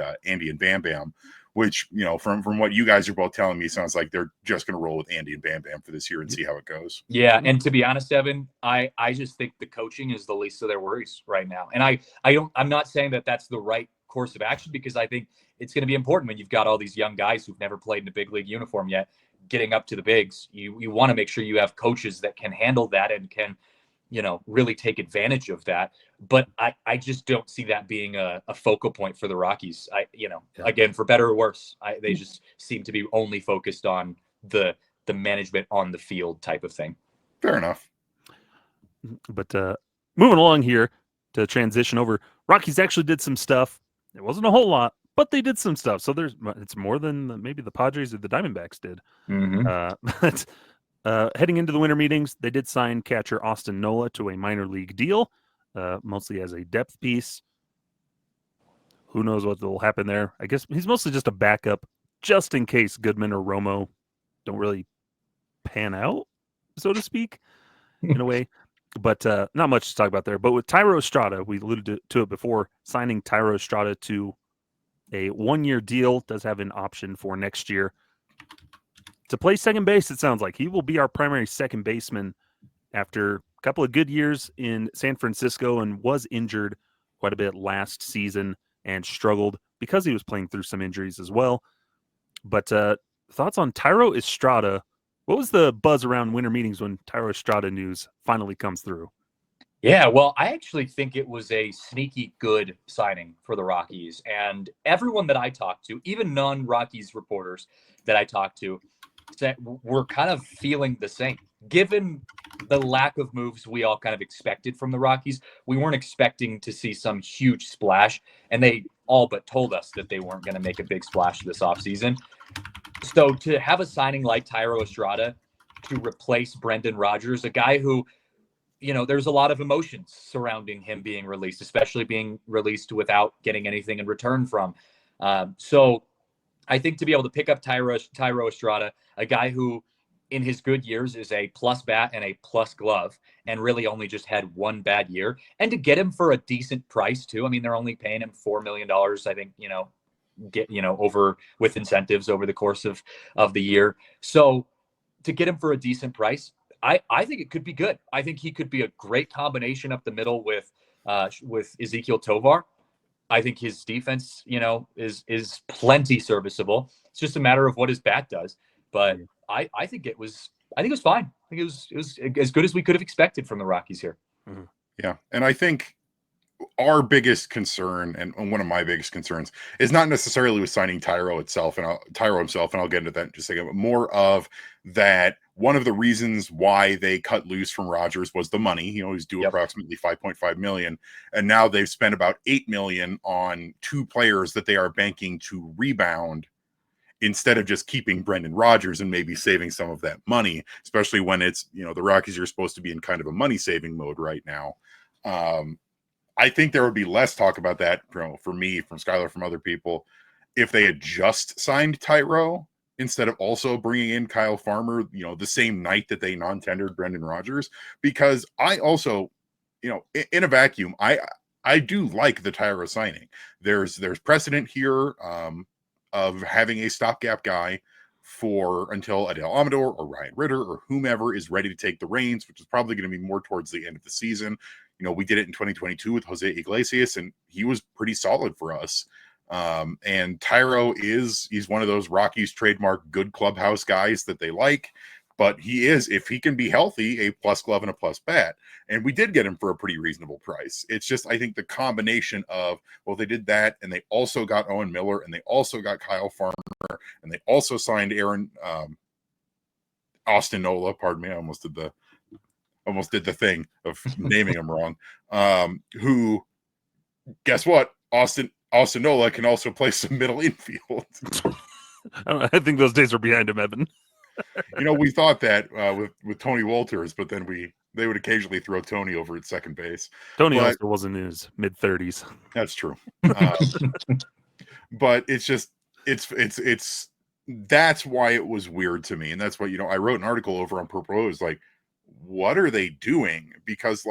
Bam Bam, which, from what you guys are both telling me, sounds like they're just going to roll with Andy and Bam Bam for this year and see how it goes. Yeah. And to be honest, Evan, I just think the coaching is the least of their worries right now. And I'm not saying that that's the right course of action, because I think it's going to be important when you've got all these young guys who've never played in a big league uniform yet, getting up to the bigs. You want to make sure you have coaches that can handle that and can, really take advantage of that. But I just don't see that being a focal point for the Rockies. Again, for better or worse, they just seem to be only focused on the management on the field type of thing. Fair enough. But moving along here to transition over, Rockies actually did some stuff. It wasn't a whole lot, but they did some stuff. So it's more than maybe the Padres or the Diamondbacks did. But heading into the winter meetings, they did sign catcher Austin Nola to a minor league deal, mostly as a depth piece. Who knows what will happen there? I guess he's mostly just a backup, just in case Goodman or Romo don't really pan out, so to speak, in a way. But not much to talk about there. But with Thairo Estrada, we alluded to it before, signing Thairo Estrada to a 1-year deal, does have an option for next year to play second base. It sounds like he will be our primary second baseman after a couple of good years in San Francisco and was injured quite a bit last season and struggled because he was playing through some injuries as well. But thoughts on Thairo Estrada? What was the buzz around winter meetings when Thairo Estrada news finally comes through? Yeah, well, I actually think it was a sneaky good signing for the Rockies. And everyone that I talked to, even non-Rockies reporters that I talked to, said we're kind of feeling the same. Given the lack of moves we all kind of expected from the Rockies, we weren't expecting to see some huge splash. And they all but told us that they weren't going to make a big splash this offseason. So to have a signing like Thairo Estrada to replace Brendan Rodgers, a guy who, there's a lot of emotions surrounding him being released, especially being released without getting anything in return from. So I think to be able to pick up Thairo Estrada, a guy who in his good years is a plus bat and a plus glove and really only just had one bad year, and to get him for a decent price too. I mean, they're only paying him $4 million, I think, over with incentives over the course of the year. So to get him for a decent price, I think it could be good. I think he could be a great combination up the middle with Ezequiel Tovar. I think his defense, is plenty serviceable. It's just a matter of what his bat does. But I think it was fine. I think it was as good as we could have expected from the Rockies here. Yeah, and I think our biggest concern, and one of my biggest concerns, is not necessarily with signing Thairo himself, and I'll get into that in just a second, but more of that. One of the reasons why they cut loose from Rogers was the money. He's due approximately $5.5 million, and now they've spent about $8 million on two players that they are banking to rebound, instead of just keeping Brendan Rodgers and maybe saving some of that money, especially when it's, the Rockies are supposed to be in kind of a money-saving mode right now. I think there would be less talk about that, for me, from Skyler, from other people, if they had just signed Thairo instead of also bringing in Kyle Farmer, the same night that they non-tendered Brendan Rodgers. Because I also, in a vacuum, I do like the Thairo signing. There's precedent here of having a stopgap guy until Adele Amador or Ryan Ritter or whomever is ready to take the reins, which is probably going to be more towards the end of the season. We did it in 2022 with Jose Iglesias, and he was pretty solid for us. And Thairo he's one of those Rockies trademark good clubhouse guys that they like, but he is, if he can be healthy, a plus glove and a plus bat. And we did get him for a pretty reasonable price. It's just, I think the combination of, they did that, and they also got Owen Miller, and they also got Kyle Farmer, and they also signed Austin Nola. Pardon me, I almost did the thing of naming him wrong. Who, guess what? Austin Nola can also play some middle infield. I think those days are behind him, Evan. We thought that with Tony Walters, but then they would occasionally throw Tony over at second base. Tony also was in his mid-30s. That's true. But it's just that's why it was weird to me, and that's what I wrote an article over on Purple Rose, like, what are they doing? Because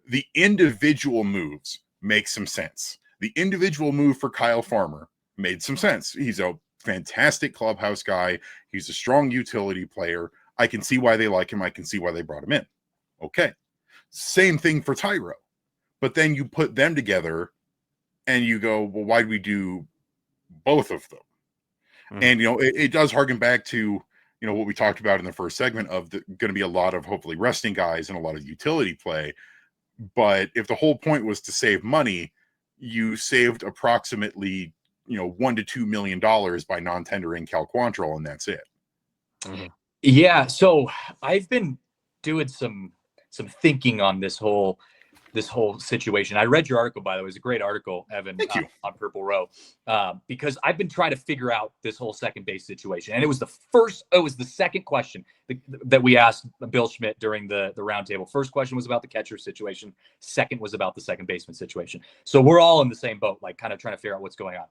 the individual moves make some sense. The individual move for Kyle Farmer made some sense. He's a fantastic clubhouse guy. He's a strong utility player. I can see why they like him. I can see why they brought him in. Okay. Same thing for Thairo. But then you put them together and you go, well, why'd we do both of them? Mm-hmm. And, it does harken back to, what we talked about in the first segment of going to be a lot of hopefully resting guys and a lot of utility play. But if the whole point was to save money, you saved approximately, $1 to $2 million by non-tendering Cal Quantrill, and that's it. Mm-hmm. Yeah. So I've been doing some thinking on this whole situation. I read your article, by the way. It was a great article, Evan, on Purple Row, because I've been trying to figure out this whole second base situation. And it was the second question that we asked Bill Schmidt during the roundtable. First question was about the catcher situation. Second was about the second baseman situation. So we're all in the same boat, kind of trying to figure out what's going on.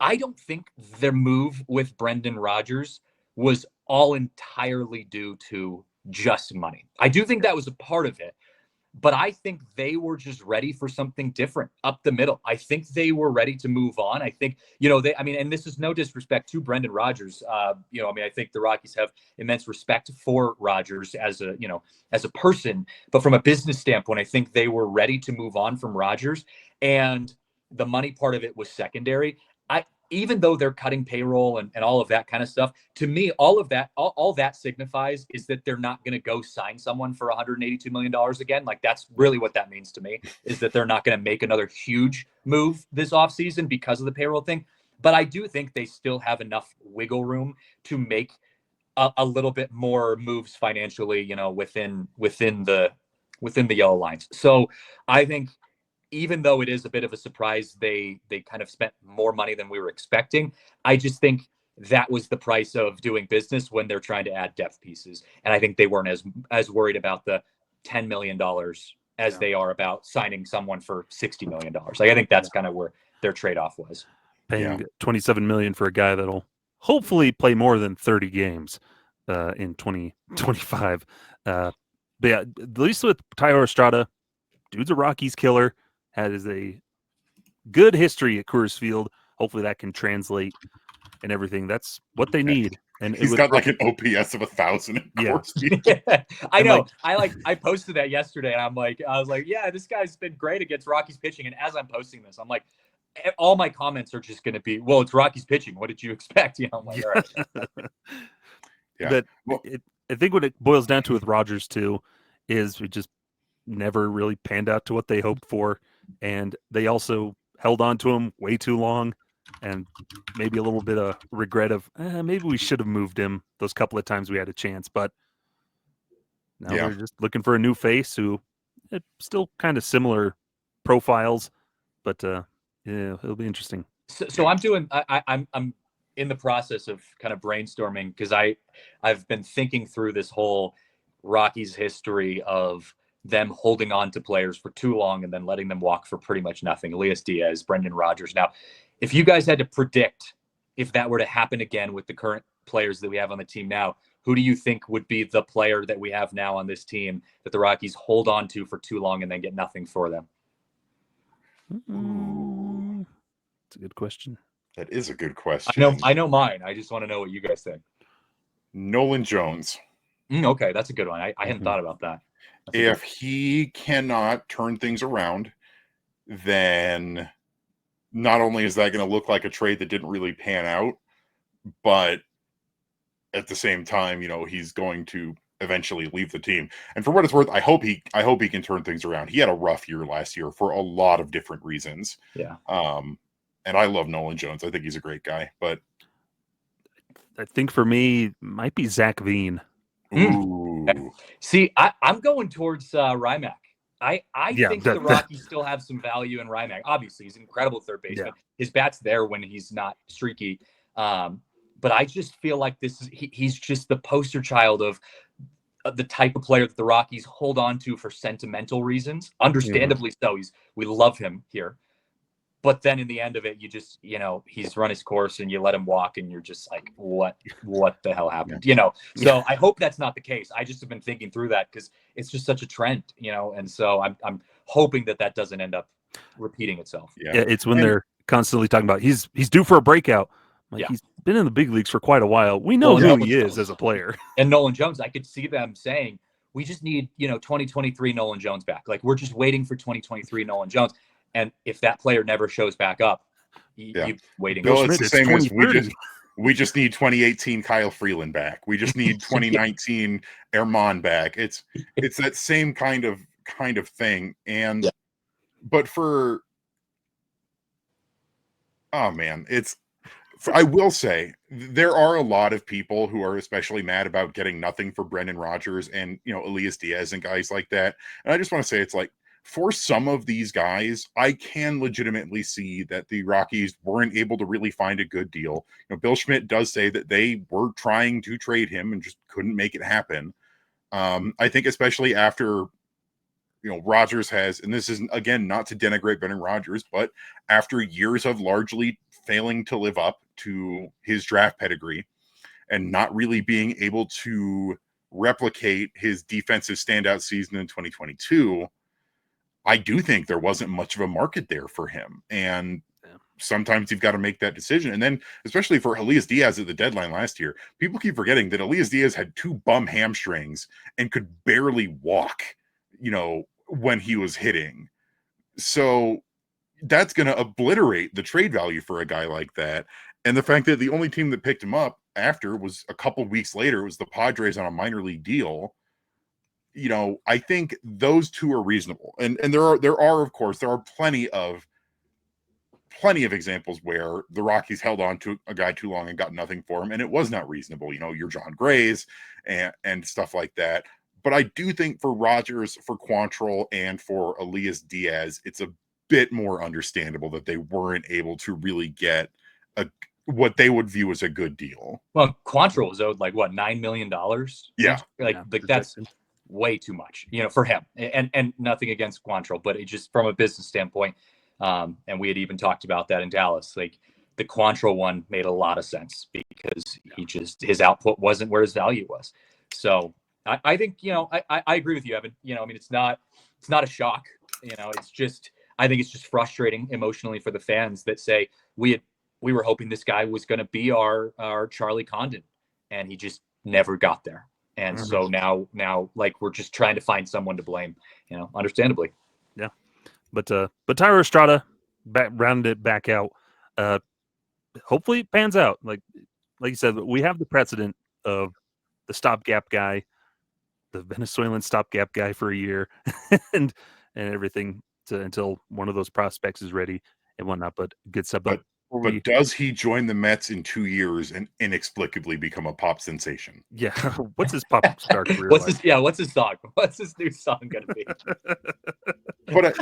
I don't think the move with Brendan Rodgers was all entirely due to just money. I do think that was a part of it. But I think they were just ready for something different up the middle. I think they were ready to move on. I think, and this is no disrespect to Brendan Rodgers. I think the Rockies have immense respect for Rodgers as a person. But from a business standpoint, I think they were ready to move on from Rodgers. And the money part of it was secondary. Even though they're cutting payroll and all of that kind of stuff, to me, all that signifies is that they're not going to go sign someone for $182 million again. That's really what that means to me, is that they're not going to make another huge move this offseason because of the payroll thing. But I do think they still have enough wiggle room to make a little bit more moves financially, within the yellow lines. So I think, even though it is a bit of a surprise, they kind of spent more money than we were expecting. I just think that was the price of doing business when they're trying to add depth pieces. And I think they weren't as worried about the $10 million as they are about signing someone for $60 million. I think that's kind of where their trade-off was. Paying $27 million for a guy that'll hopefully play more than 30 games in 2025. But yeah, at least with Thairo Estrada, dude's a Rockies killer. Has a good history at Coors Field. Hopefully that can translate and everything. That's what they need. And he's got an OPS of 1,000 at Coors Field. Yeah, I know. I posted that yesterday, and I was like, yeah, this guy's been great against Rockies pitching. And as I'm posting this, I'm like, all my comments are just going to be, well, it's Rockies pitching. What did you expect? I'm like, all right. Yeah. But I think what it boils down to with Rodgers too is we just never really panned out to what they hoped for, and they also held on to him way too long, and maybe a little bit of regret of maybe we should have moved him those couple of times we had a chance, but now they're just looking for a new face who still kind of similar profiles, but yeah, it'll be interesting. So I'm in the process of kind of brainstorming because I've been thinking through this whole Rockies history of them holding on to players for too long and then letting them walk for pretty much nothing. Elias Diaz, Brendan Rodgers. Now, if you guys had to predict if that were to happen again with the current players that we have on the team now, who do you think would be the player that we have now on this team that the Rockies hold on to for too long and then get nothing for them? That's a good question. That is a good question. I know mine. I just want to know what you guys think. Nolan Jones. Okay, that's a good one. I hadn't thought about that. If he cannot turn things around, then not only is that going to look like a trade that didn't really pan out, but at the same time, he's going to eventually leave the team. And for what it's worth, I hope he can turn things around. He had a rough year last year for a lot of different reasons. Yeah. And I love Nolan Jones. I think he's a great guy, but I think for me might be Zach Veen. Ooh. See, I'm going towards Rymack. I think the Rockies still have some value in Rymack. Obviously, he's an incredible third baseman. Yeah. His bat's there when he's not streaky. But I just feel like he's just the poster child of the type of player that the Rockies hold on to for sentimental reasons. Understandably so. We love him here. But then in the end of it, you just, he's run his course and you let him walk and you're just like, what the hell happened? So I hope that's not the case. I just have been thinking through that because it's just such a trend, and so I'm hoping that doesn't end up repeating itself. Yeah, it's when they're constantly talking about he's due for a breakout. He's been in the big leagues for quite a while. We know who he is as a player. And Nolan Jones, I could see them saying, we just need, 2023 Nolan Jones back. Like we're just waiting for 2023 Nolan Jones. And if that player never shows back up, you're waiting. Bill, it's the same as we just need 2018 Kyle Freeland back. We just need 2019 Erman back. It's that same kind of thing. And but I will say there are a lot of people who are especially mad about getting nothing for Brendan Rodgers and Elias Diaz and guys like that. And I just want to say it's like, for some of these guys, I can legitimately see that the Rockies weren't able to really find a good deal. Bill Schmidt does say that they were trying to trade him and just couldn't make it happen. I think especially after, Rodgers has, and this is, again, not to denigrate Brendan Rodgers, but after years of largely failing to live up to his draft pedigree and not really being able to replicate his defensive standout season in 2022, I do think there wasn't much of a market there for him. And sometimes you've got to make that decision. And then, especially for Elias Diaz at the deadline last year, people keep forgetting that Elias Diaz had 2 bum hamstrings and could barely walk, when he was hitting. So that's going to obliterate the trade value for a guy like that. And the fact that the only team that picked him up after was a couple weeks later was the Padres on a minor league deal. I think those two are reasonable. And there are of course, there are plenty of examples where the Rockies held on to a guy too long and got nothing for him. And it was not reasonable, your John Grays and stuff like that. But I do think for Rodgers, for Quantrill, and for Elias Diaz, it's a bit more understandable that they weren't able to really get what they would view as a good deal. Well, Quantrill was owed $9 million? Yeah. That's way too much, for him, and nothing against Quantrill, but it just from a business standpoint. And we had even talked about that in Dallas. Like the Quantrill one made a lot of sense because his output wasn't where his value was. So I think, I agree with you, Evan. It's not a shock. It's just, I think it's just frustrating emotionally for the fans that say we were hoping this guy was going to be our Charlie Condon, and he just never got there. And so now we're just trying to find someone to blame, understandably. Yeah. But Thairo Estrada rounded it back out. Hopefully it pans out. Like you said, we have the precedent of the stopgap guy the Venezuelan stopgap guy for a year and everything until one of those prospects is ready and whatnot. But good stuff. But does he join the Mets in 2 years and inexplicably become a pop sensation? Yeah. What's his pop star career what's like? what's his song? What's his new song going to be? But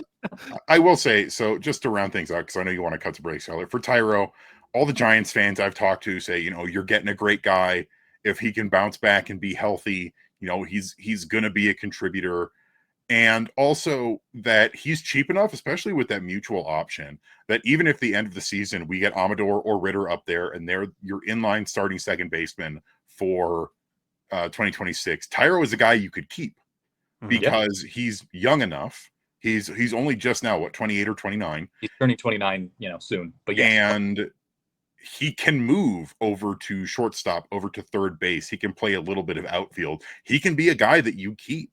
I will say, so just to round things out, because I know you want to cut to break, Skyler, for Thairo, all the Giants fans I've talked to say, you're getting a great guy. If he can bounce back and be healthy, he's going to be a contributor. And also that he's cheap enough, especially with that mutual option, that even if the end of the season we get Amador or Ritter up there and they're your inline starting second baseman for 2026, Thairo is a guy you could keep because he's young enough. He's only just now, 28 or 29? He's turning 29, soon. But yeah. And he can move over to shortstop, over to third base. He can play a little bit of outfield. He can be a guy that you keep.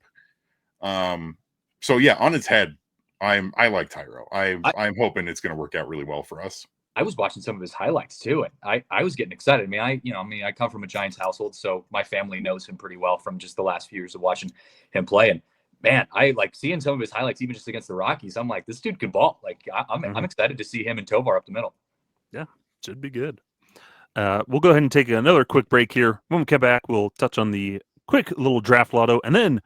So yeah, on its head, I like Thairo. I'm hoping it's going to work out really well for us. I was watching some of his highlights too, and I was getting excited. I come from a Giants household, so my family knows him pretty well from just the last few years of watching him play. And man, I like seeing some of his highlights, even just against the Rockies. I'm like, this dude can ball. Like, I'm excited to see him and Tovar up the middle. Yeah, should be good. We'll go ahead and take another quick break here. When we come back, we'll touch on the quick little draft lotto and then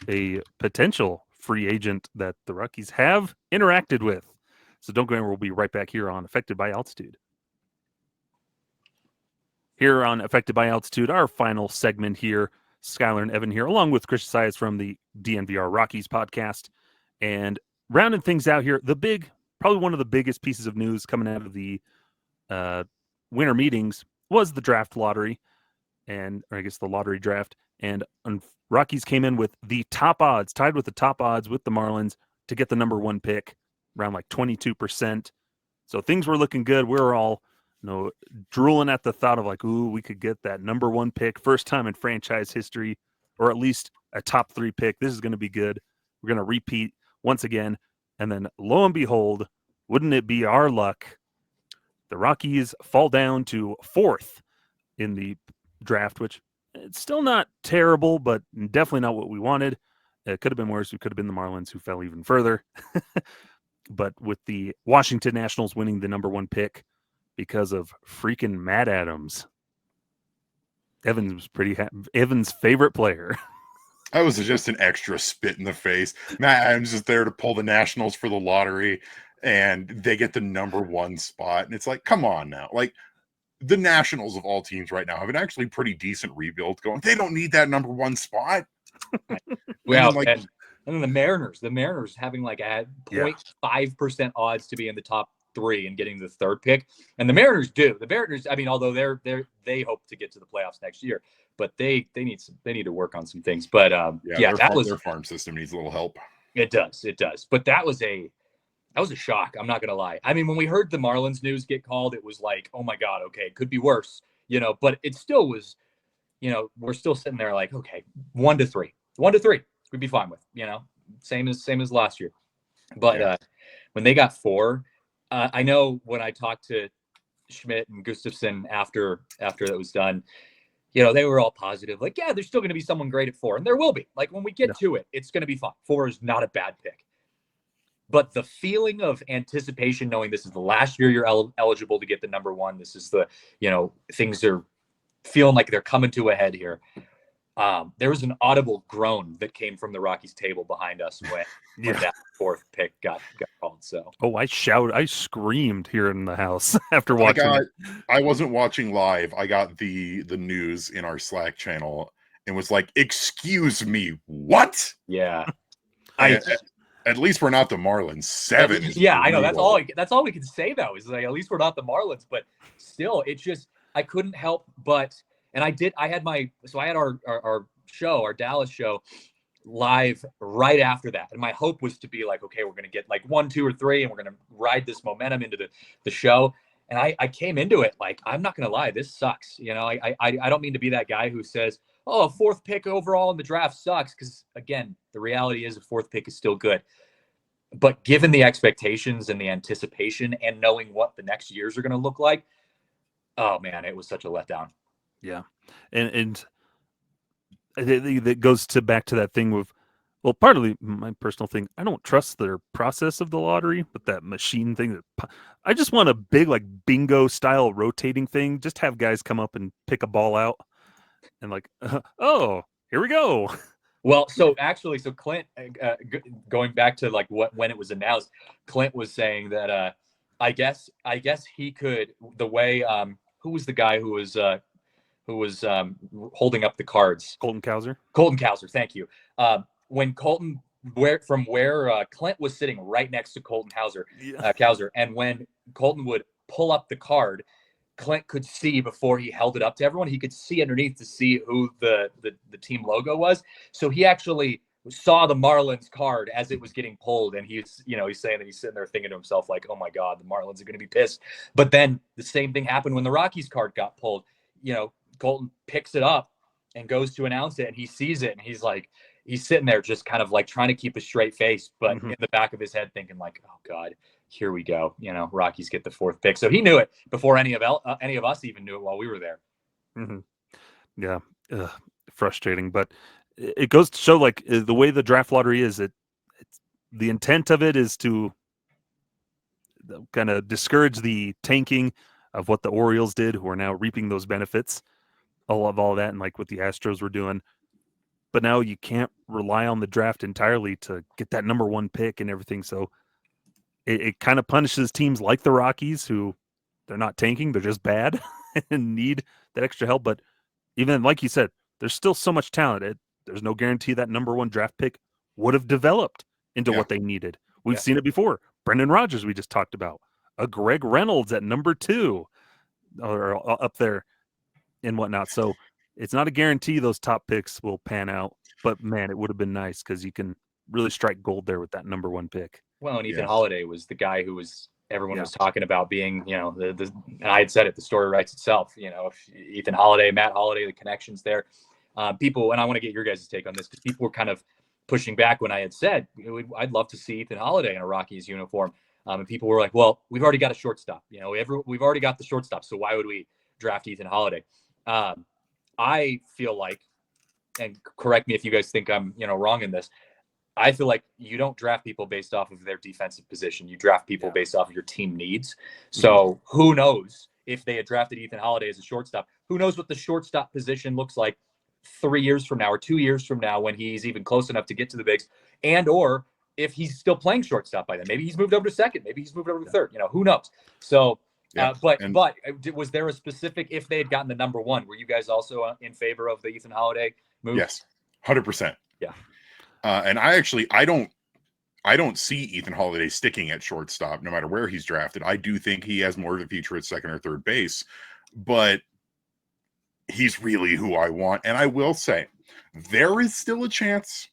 a potential free agent that the Rockies have interacted with. So don't go anywhere. We'll be right back here on Affected by Altitude. Here on Affected by Altitude, our final segment here, Skyler and Evan here, along with Christian Saez from the DNVR Rockies podcast. And rounding things out here, probably one of the biggest pieces of news coming out of the winter meetings was the draft lottery, or I guess the lottery draft. And Rockies came in with the top odds, tied with the top odds with the Marlins to get the number 1 pick, around like 22%. So things were looking good. We were all, drooling at the thought of like, ooh, we could get that number 1 pick, first time in franchise history, or at least a top 3 pick. This is going to be good. We're going to repeat once again. And then lo and behold, wouldn't it be our luck? The Rockies fall down to 4th in the draft, which it's still not terrible, but definitely not what we wanted. It could have been worse. It could have been the Marlins who fell even further. But with the Washington Nationals winning the number 1 pick because of freaking Matt Adams, Evans was pretty happy. Evans' favorite player. That was just an extra spit in the face. Matt Adams is there to pull the Nationals for the lottery, and they get the number 1 spot. And it's like, come on now. Like, the Nationals of all teams right now have an actually pretty decent rebuild going. They don't need that number 1 spot. Well, and then the Mariners having like a 0.5% odds to be in the top 3 and getting the 3rd pick. And the Mariners do. The Mariners, although they hope to get to the playoffs next year, but they need to work on some things. But their farm system needs a little help. It does. But that was a shock. I'm not gonna lie. When we heard the Marlins news get called, it was like, oh my God, okay, it could be worse, but it still was, we're still sitting there like, okay, 1 to 3, we'd be fine with, same as last year. But when they got 4, I know when I talked to Schmidt and Gustafson after that was done, they were all positive. Like, yeah, there's still going to be someone great at 4. And there will be. Like, when we get to it, it's going to be fun. 4 is not a bad pick. But the feeling of anticipation, knowing this is the last year you're eligible to get the number 1, this is the, things are feeling like they're coming to a head here. There was an audible groan that came from the Rockies table behind us when that 4th pick got called. So, I screamed here in the house after watching. I wasn't watching live. I got the news in our Slack channel and was like, "Excuse me, what?" Yeah, at least we're not the Marlins. 7. Yeah, I know. That's all we can say though. Is like, at least we're not the Marlins. But still, it just, I couldn't help but. And I had our show, our Dallas show, live right after that. And my hope was to be like, okay, we're going to get like 1, 2, or 3, and we're going to ride this momentum into the show. And I came into it like, I'm not going to lie, this sucks. I don't mean to be that guy who says, oh, a 4th pick overall in the draft sucks. Because again, the reality is a 4th pick is still good. But given the expectations and the anticipation and knowing what the next years are going to look like, oh man, it was such a letdown. Yeah. And that goes back to that thing with, well, partly my personal thing. I don't trust their process of the lottery, but that machine thing. I just want a big, like, bingo style rotating thing. Just have guys come up and pick a ball out, and like, oh, here we go. Well, so Clint, going back to like when it was announced, Clint was saying that I guess he could, the way who was the guy who was holding up the cards? Colton Cowser, thank you. When Colton, where Clint was sitting right next to Colton Cowser, and when Colton would pull up the card, Clint could see before he held it up to everyone. He could see underneath to see who the team logo was. So he actually saw the Marlins card as it was getting pulled, and he's saying that he's sitting there thinking to himself like, "Oh my God, the Marlins are going to be pissed." But then the same thing happened when the Rockies card got pulled. Colton picks it up and goes to announce it, and he sees it, and he's sitting there just kind of like trying to keep a straight face, but in the back of his head thinking like, "Oh God, here we go. Rockies get the 4th pick." So he knew it before any of us even knew it while we were there. Mm-hmm. Yeah, frustrating, but it goes to show, like, the way the draft lottery is. It's the intent of it is to kind of discourage the tanking of what the Orioles did, who are now reaping those benefits. All that, and like what the Astros were doing. But now you can't rely on the draft entirely to get that number 1 pick and everything. So it kind of punishes teams like the Rockies, who they're not tanking, they're just bad and need that extra help. But even like you said, there's still so much talent. There's no guarantee that number 1 draft pick would have developed into what they needed. We've seen it before. Brendan Rodgers, we just talked about. A Greg Reynolds at number 2 or up there and whatnot. So it's not a guarantee those top picks will pan out. But man, it would have been nice because you can really strike gold there with that number 1 pick. Well, and Ethan Holiday was the guy who everyone was talking about being, and I had said it, the story writes itself. If Ethan Holiday, Matt Holiday, the connections there. People, and I want to get your guys' take on this, because people were kind of pushing back when I had said, I'd love to see Ethan Holiday in a Rockies uniform. And people were like, well, we've already got a shortstop. We've already got the shortstop. So why would we draft Ethan Holiday? I feel like, and correct me if you guys think I'm, wrong in this, I feel like you don't draft people based off of their defensive position. You draft people based off of your team needs. So who knows if they had drafted Ethan Holiday as a shortstop? Who knows what the shortstop position looks like 3 years from now or 2 years from now when he's even close enough to get to the bigs, and or if he's still playing shortstop by then. Maybe he's moved over to second. Maybe he's moved over to third. Who knows? So, but was there a specific, if they had gotten the number 1, were you guys also in favor of the Ethan Holiday move? Yes, 100%. Yeah. And I don't see Ethan Holiday sticking at shortstop no matter where he's drafted. I do think he has more of a future at second or third base, but he's really who I want. And I will say there is still a chance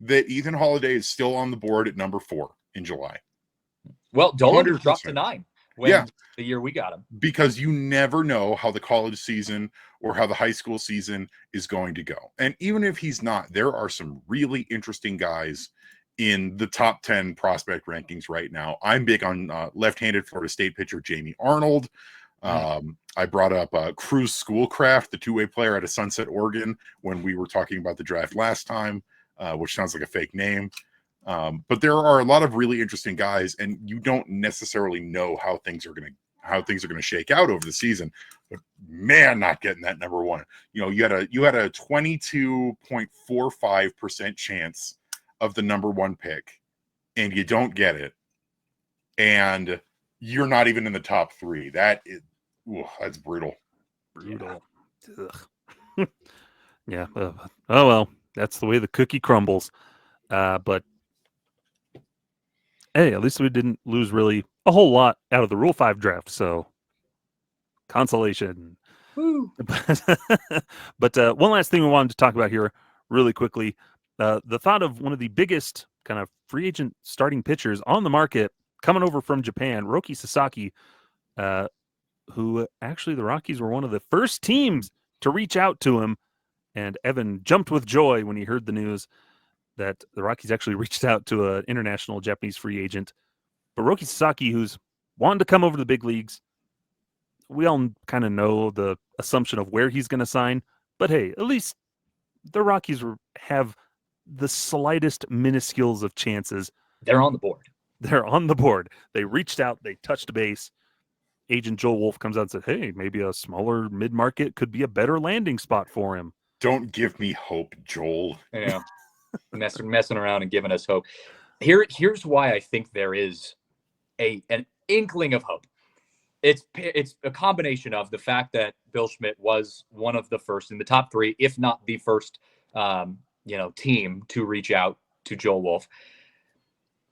that Ethan Holiday is still on the board at number 4 in July. Well, Dolan dropped to 9 when the year we got him. Because you never know how the college season or how the high school season is going to go. And even if he's not, there are some really interesting guys in the top 10 prospect rankings right now. I'm big on left-handed Florida State pitcher Jamie Arnold. I brought up Cruz Schoolcraft, the 2-way player out of Sunset, Oregon, when we were talking about the draft last time, which sounds like a fake name. But there are a lot of really interesting guys, and you don't necessarily know how things are going to shake out over the season. But man, not getting that number 1. You had a 22.45% chance of the number 1 pick, and you don't get it, and you're not even in the top 3. That's brutal. Yeah. Oh well, that's the way the cookie crumbles. But hey, at least we didn't lose really a whole lot out of the Rule 5 draft. So consolation. Woo. But one last thing we wanted to talk about here really quickly. The thought of one of the biggest kind of free agent starting pitchers on the market coming over from Japan, Roki Sasaki, who actually the Rockies were one of the first teams to reach out to him. And Evan jumped with joy when he heard the news that the Rockies actually reached out to an international Japanese free agent. But Roki Sasaki, who's wanted to come over to the big leagues, we all kind of know the assumption of where he's going to sign. But hey, at least the Rockies have the slightest minuscules of chances. They're on the board. They're on the board. They reached out. They touched base. Agent Joel Wolf comes out and said, hey, maybe a smaller mid-market could be a better landing spot for him. Don't give me hope, Joel. Yeah, messing around and giving us hope. Here's why I think there is an inkling of hope. It's a combination of the fact that Bill Schmidt was one of the first in the top 3, if not the first, team to reach out to Joel Wolf.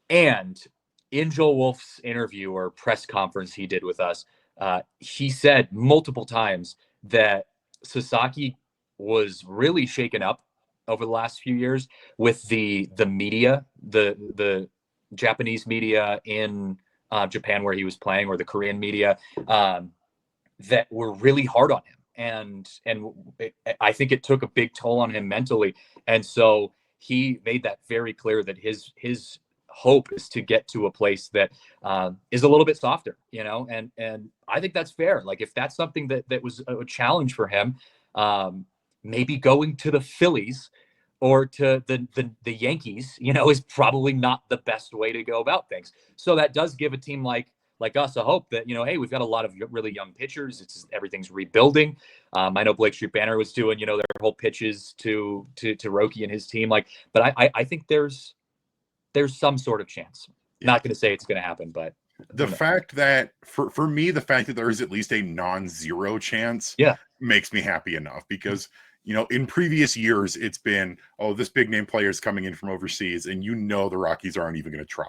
And in Joel Wolf's interview or press conference he did with us, he said multiple times that Sasaki was really shaken up over the last few years with the media, the Japanese media in Japan where he was playing, or the Korean media, that were really hard on him. And I think it took a big toll on him mentally. And so he made that very clear that his hope is to get to a place that is a little bit softer, and I think that's fair. Like, if that's something that was a challenge for him, maybe going to the Phillies or to the Yankees, is probably not the best way to go about things. So that does give a team like us a hope that, hey, we've got a lot of really young pitchers. Everything's rebuilding. I know Blake Street Banner was doing, their whole pitches to Roki and his team. But I think there's some sort of chance. Not going to say it's going to happen, but the fact that for me, the fact that there is at least a non-zero chance makes me happy enough, because in previous years it's been, this big name player is coming in from overseas, and the Rockies aren't even going to try.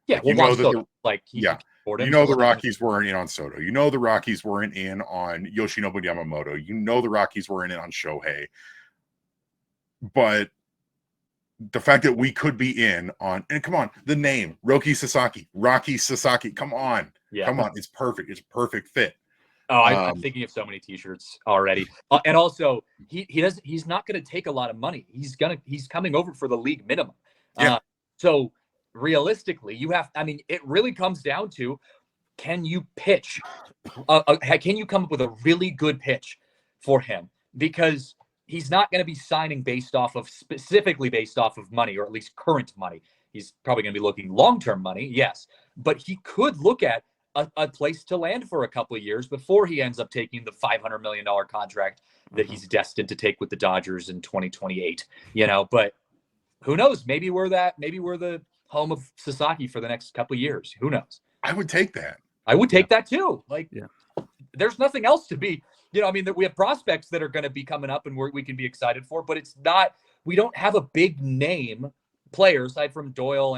Yeah, the the Rockies weren't in on Soto. The Rockies weren't in on Yoshinobu Yamamoto. The Rockies weren't in on Shohei. But the fact that we could be in on, and come on, the name Rocky Sasaki, come on. Come on, it's perfect. It's a perfect fit. I'm thinking of so many T-shirts already. And also, he's not going to take a lot of money. He's coming over for the league minimum. So realistically, it really comes down to, can you pitch? Can you come up with a really good pitch for him? Because he's not going to be signing specifically based off of money, or at least current money. He's probably going to be looking long-term money, yes. But he could look at a place to land for a couple of years before he ends up taking the $500 million contract that he's destined to take with the Dodgers in 2028. But who knows? Maybe we're the home of Sasaki for the next couple of years. Who knows? I would take that. I would take that too. There's nothing else to be. We have prospects that are going to be coming up and we can be excited for, but we don't have a big name player aside from Doyle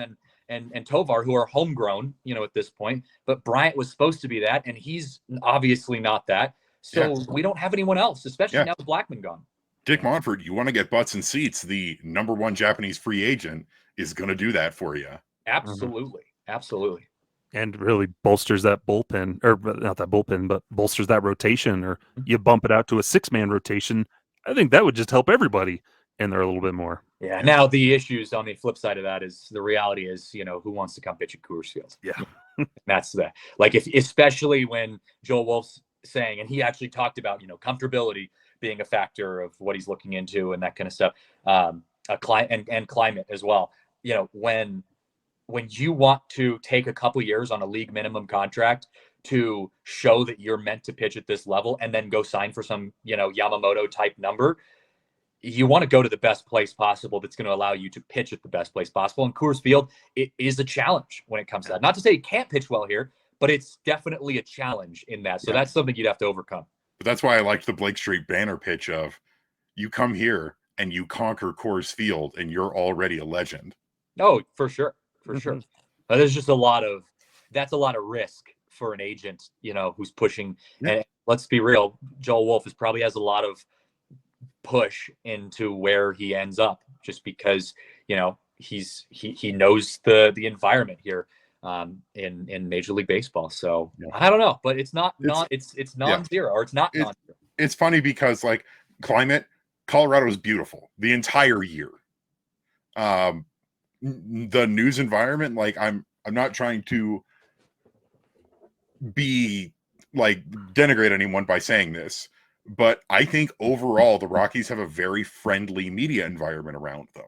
and Tovar, who are homegrown, at this point. But Bryant was supposed to be that, and he's obviously not that. So we don't have anyone else, especially now with Blackman gone. Dick Monfort, you want to get butts and seats, the number 1 Japanese free agent is going to do that for you. Absolutely. Absolutely. And really bolsters that bullpen, or not that bullpen, but bolsters that rotation, or you bump it out to a 6-man rotation. I think that would just help everybody in there a little bit more. Yeah. Now the issues on the flip side of that is, the reality is, who wants to come pitch at Coors Field? Yeah. That's especially when Joel Wolf's saying, and he actually talked about, comfortability being a factor of what he's looking into and that kind of stuff. And climate as well. When you want to take a couple years on a league minimum contract to show that you're meant to pitch at this level, and then go sign for some, Yamamoto type number, you want to go to the best place possible that's going to allow you to pitch at the best place possible. And Coors Field, it is a challenge when it comes to that. Not to say you can't pitch well here, but it's definitely a challenge in that. So that's something you'd have to overcome. But that's why I liked the Blake Street Banner pitch of, you come here and you conquer Coors Field and you're already a legend. Oh, for sure. For sure. There's just a lot of risk for an agent, who's pushing. And let's be real, Joel Wolf probably has a lot of push into where he ends up, just because, he knows the environment here in Major League Baseball. So I don't know, but it's non-zero, or it's not non-zero. It's funny because climate, Colorado is beautiful the entire year. The news environment, I'm not trying to be denigrate anyone by saying this, But I think overall the Rockies have a very friendly media environment around them.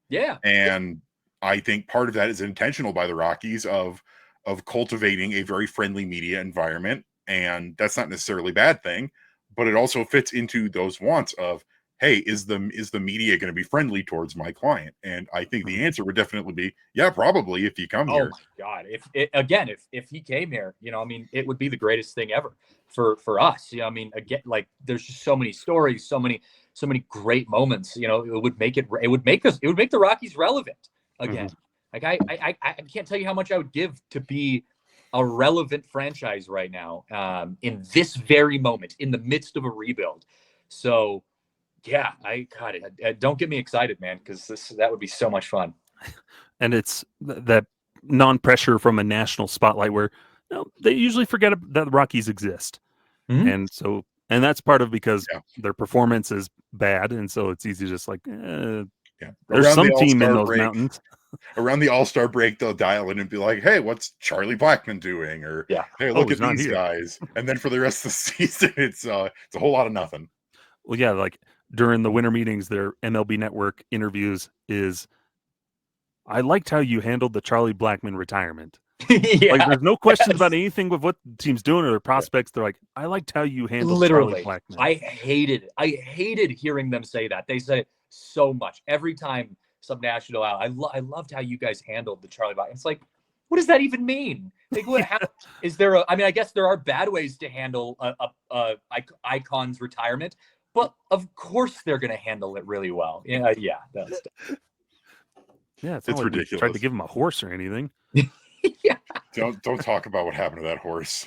Yeah. And I think part of that is intentional by the Rockies of cultivating a very friendly media environment. And that's not necessarily a bad thing, but it also fits into those wants of, hey, is the media going to be friendly towards my client? And I think the answer would definitely be, yeah, probably, if you come here. Oh my God. If he came here, I mean, it would be the greatest thing ever for us. I mean, again, like there's just so many stories, so many great moments. It would make the Rockies relevant again. Like I can't tell you how much I would give to be a relevant franchise right now, in this very moment, in the midst of a rebuild. So yeah, don't get me excited, man, because that would be so much fun. And it's that non-pressure from a national spotlight where they usually forget that the Rockies exist. And so, and that's part of because their performance is bad. And so it's easy to just like, there's Around some the team in All-Star those break, mountains. Around the All-Star break, they'll dial in and be like, hey, what's Charlie Blackmon doing? Or, hey, look at these guys. And then for the rest of the season, it's a whole lot of nothing. Well, yeah, like during the winter meetings, their MLB Network interviews is, I liked how you handled the Charlie Blackmon retirement. Like, there's no questions about anything with what the team's doing or their prospects. They're like, I liked how you handled Charlie Blackmon. I hated hearing them say that. They say it so much every time some national out. I loved how you guys handled the Charlie Blackmon. It's like, what does that even mean? Like, is there I mean, I guess there are bad ways to handle a icon's retirement, but of course they're going to handle it really well. Yeah, that's it's like ridiculous. Tried to give him a horse or anything. Yeah. Don't talk about what happened to that horse.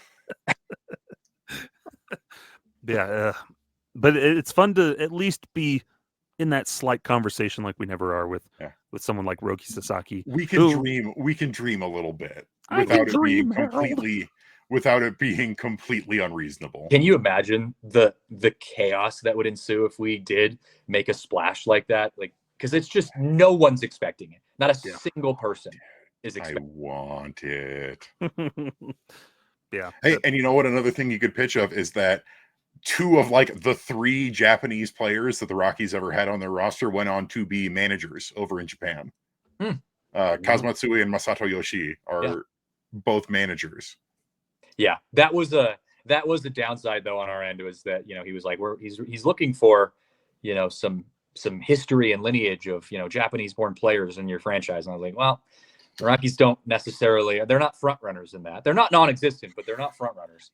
But it's fun to at least be in that slight conversation like we never are with someone like Roki Sasaki. We can dream a little bit without it being completely unreasonable. Can you imagine the chaos that would ensue if we did make a splash like that? Like, because it's just no one's expecting it. Not a single person is expecting. I want it. Yeah. Hey, and you know what? Another thing you could pitch of is that 2 of like the 3 Japanese players that the Rockies ever had on their roster went on to be managers over in Japan. Kazumatsui and Masato Yoshi are both managers. Yeah, that was the downside though on our end, was that he was like, he's looking for some history and lineage of Japanese born players in your franchise, and I was like, well, the Rockies don't necessarily, they're not front runners in that. They're not non-existent, but they're not front runners.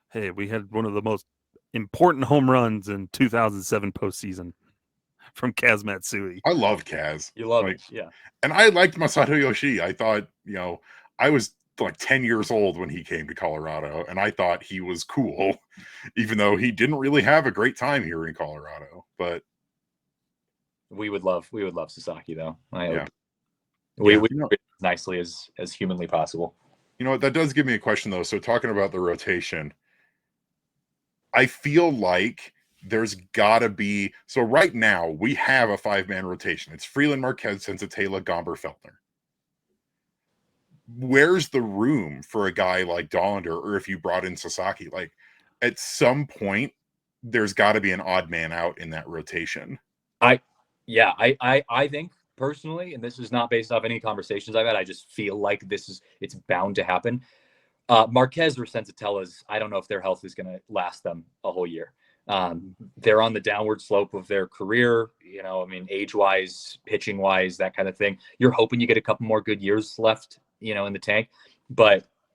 Hey, we had one of the most important home runs in 2007 postseason from Kaz Matsui. I love Kaz. You love it, yeah. And I liked Masato Yoshi. I thought, I was like 10 years old when he came to Colorado, and I thought he was cool, even though he didn't really have a great time here in Colorado. But we would love Sasaki though. We nicely as humanly possible. You know what? That does give me a question though. So talking about the rotation, I feel like there's got to be. So right now we have a 5-man rotation. It's Freeland, Marquez, Senzatela, Gomber, Feltner. Where's the room for a guy like Dollander, or if you brought in Sasaki? Like, at some point, there's got to be an odd man out in that rotation. I think personally, and this is not based off any conversations I've had, I just feel like it's bound to happen. Marquez or Senzatela's, I don't know if their health is going to last them a whole year. They're on the downward slope of their career, I mean, age-wise, pitching-wise, that kind of thing. You're hoping you get a couple more good years left, in the tank,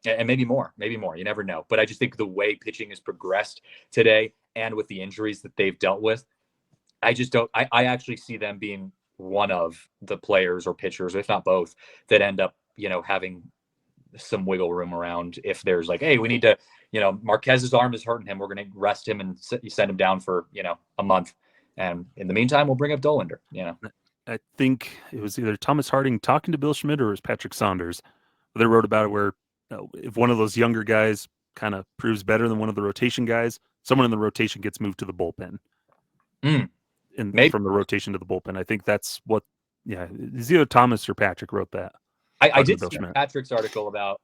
and maybe more, you never know. But I just think the way pitching has progressed today, and with the injuries that they've dealt with, I actually see them being one of the players or pitchers, if not both, that end up, having some wiggle room around. If there's like, hey, we need to, Marquez's arm is hurting him, we're going to rest him and send him down for, a month. And in the meantime, we'll bring up Dollander, I think it was either Thomas Harding talking to Bill Schmidt or it was Patrick Saunders. They wrote about it where if one of those younger guys kind of proves better than one of the rotation guys, someone in the rotation gets moved to the bullpen. From the rotation to the bullpen. I think that's what, it's either Thomas or Patrick wrote that. I did see Patrick's article about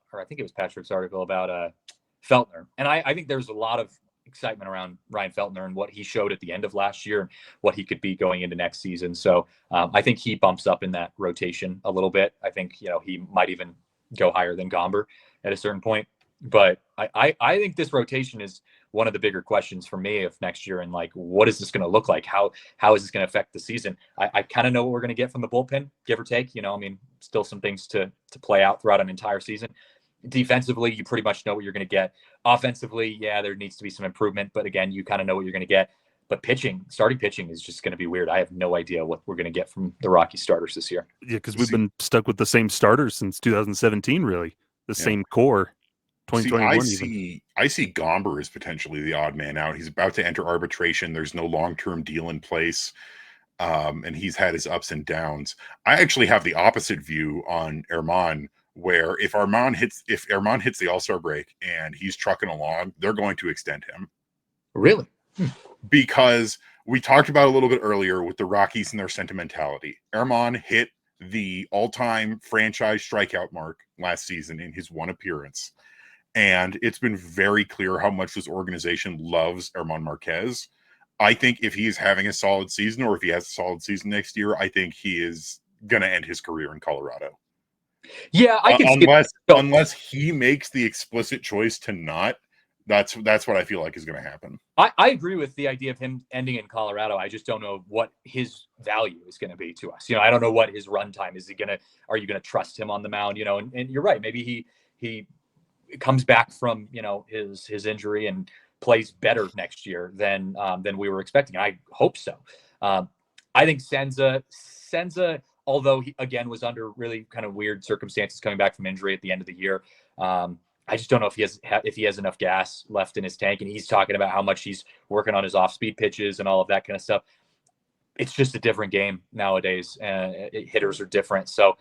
Feltner. And I think there's a lot of excitement around Ryan Feltner and what he showed at the end of last year and what he could be going into next season. So I think he bumps up in that rotation a little bit. I think, he might even go higher than Gomber at a certain point. But I think this rotation is one of the bigger questions for me of next year. And like, what is this going to look like? How is this going to affect the season? I kind of know what we're going to get from the bullpen, give or take. Still some things to play out throughout an entire season. Defensively, you pretty much know what you're going to get. Offensively, yeah, there needs to be some improvement. But again, you kind of know what you're going to get. But starting pitching is just going to be weird. I have no idea what we're going to get from the Rocky starters this year. Yeah, because we've been stuck with the same starters since 2017, really. The same core. 2021 I see Gomber as potentially the odd man out. He's about to enter arbitration. There's no long-term deal in place. And he's had his ups and downs. I actually have the opposite view on Herman, where if Herman hits the All-Star break and he's trucking along, they're going to extend him. Really? Because we talked about a little bit earlier with the Rockies and their sentimentality. Herman hit the all-time franchise strikeout mark last season in his one appearance. And it's been very clear how much this organization loves Herman Marquez. I think if he is having a solid season, or if he has a solid season next year, I think he is going to end his career in Colorado. Yeah, I can unless he makes the explicit choice to not. That's what I feel like is going to happen. I agree with the idea of him ending in Colorado. I just don't know what his value is going to be to us. I don't know what his run time is. Are you going to trust him on the mound? And you're right. Maybe he comes back from his injury and plays better next year than we were expecting. I hope so. I think Senza, although he again was under really kind of weird circumstances coming back from injury at the end of the year. I just don't know if he has enough gas left in his tank. And he's talking about how much he's working on his off-speed pitches and all of that kind of stuff. It's just a different game nowadays, and hitters are different. So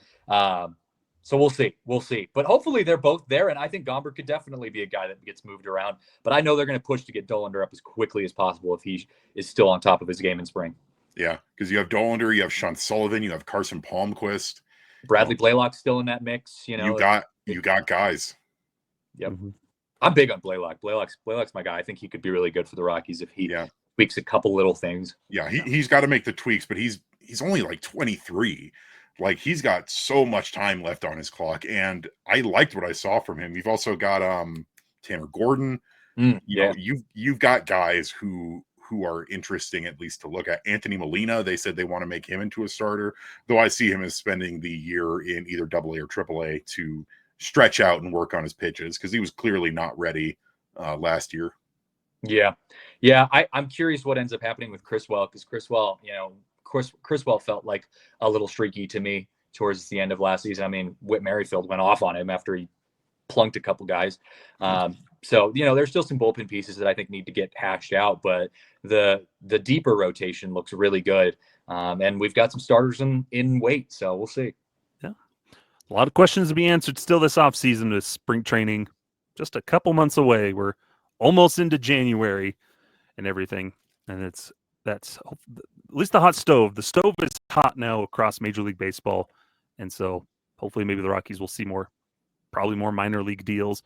we'll see. But hopefully they're both there, and I think Gomber could definitely be a guy that gets moved around. But I know they're going to push to get Dollander up as quickly as possible if he is still on top of his game in spring. Yeah, because you have Dollander, you have Sean Sullivan, you have Carson Palmquist, Bradley Blaylock's still in that mix. You got guys. Yep. Mm-hmm. I'm big on Blaylock. Blaylock's my guy. I think he could be really good for the Rockies if he tweaks a couple little things. Yeah, he's got to make the tweaks, but he's only like 23. Like, he's got so much time left on his clock, and I liked what I saw from him. You've also got Tanner Gordon. You've got guys who are interesting, at least to look at. Anthony Molina, they said they want to make him into a starter, though I see him as spending the year in either AA or AAA to stretch out and work on his pitches, because he was clearly not ready last year. Yeah. I'm curious what ends up happening with Criswell, because Criswell felt like a little streaky to me towards the end of last season. I mean, Whit Merrifield went off on him after he plunked a couple guys. So there's still some bullpen pieces that I think need to get hashed out, but the deeper rotation looks really good. And we've got some starters in wait, so we'll see. Yeah. A lot of questions to be answered still this offseason with spring training just a couple months away. We're almost into January and everything. And that's at least the hot stove. The stove is hot now across Major League Baseball. And so hopefully maybe the Rockies will see probably more minor league deals.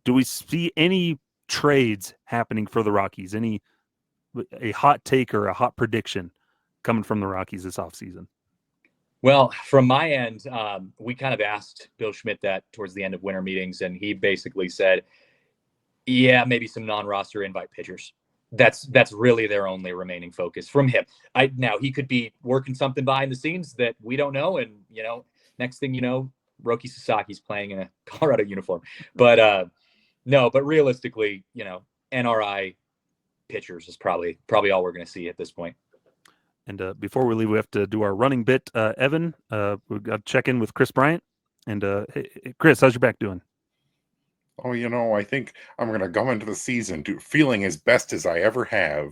Do we see any trades happening for the Rockies? A hot take or a hot prediction coming from the Rockies this offseason? Well, from my end, we kind of asked Bill Schmidt that towards the end of winter meetings, and he basically said, yeah, maybe some non-roster invite pitchers. That's really their only remaining focus from him. Now he could be working something behind the scenes that we don't know, and next thing you know, Roki Sasaki's playing in a Colorado uniform. But but realistically, NRI pitchers is probably all we're going to see at this point. And before we leave, we have to do our running bit. Evan, we've got to check in with Kris Bryant. And hey, Kris, how's your back doing? Oh, I think I'm going to go into the season feeling as best as I ever have.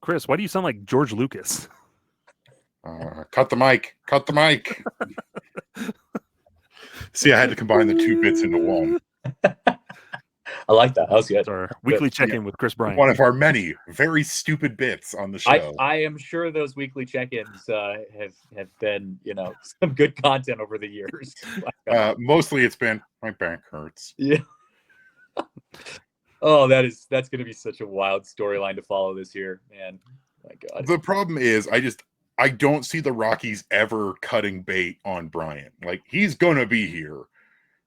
Kris, why do you sound like George Lucas? Cut the mic. See, I had to combine the two bits into one. I like that. That was good. Our weekly check-in with Kris Bryant. One of our many very stupid bits on the show. I am sure those weekly check-ins have been, some good content over the years. Mostly it's been, my back hurts. Yeah. Oh, that's going to be such a wild storyline to follow this year, man. My God. The problem is, I don't see the Rockies ever cutting bait on Bryant. Like, he's gonna be here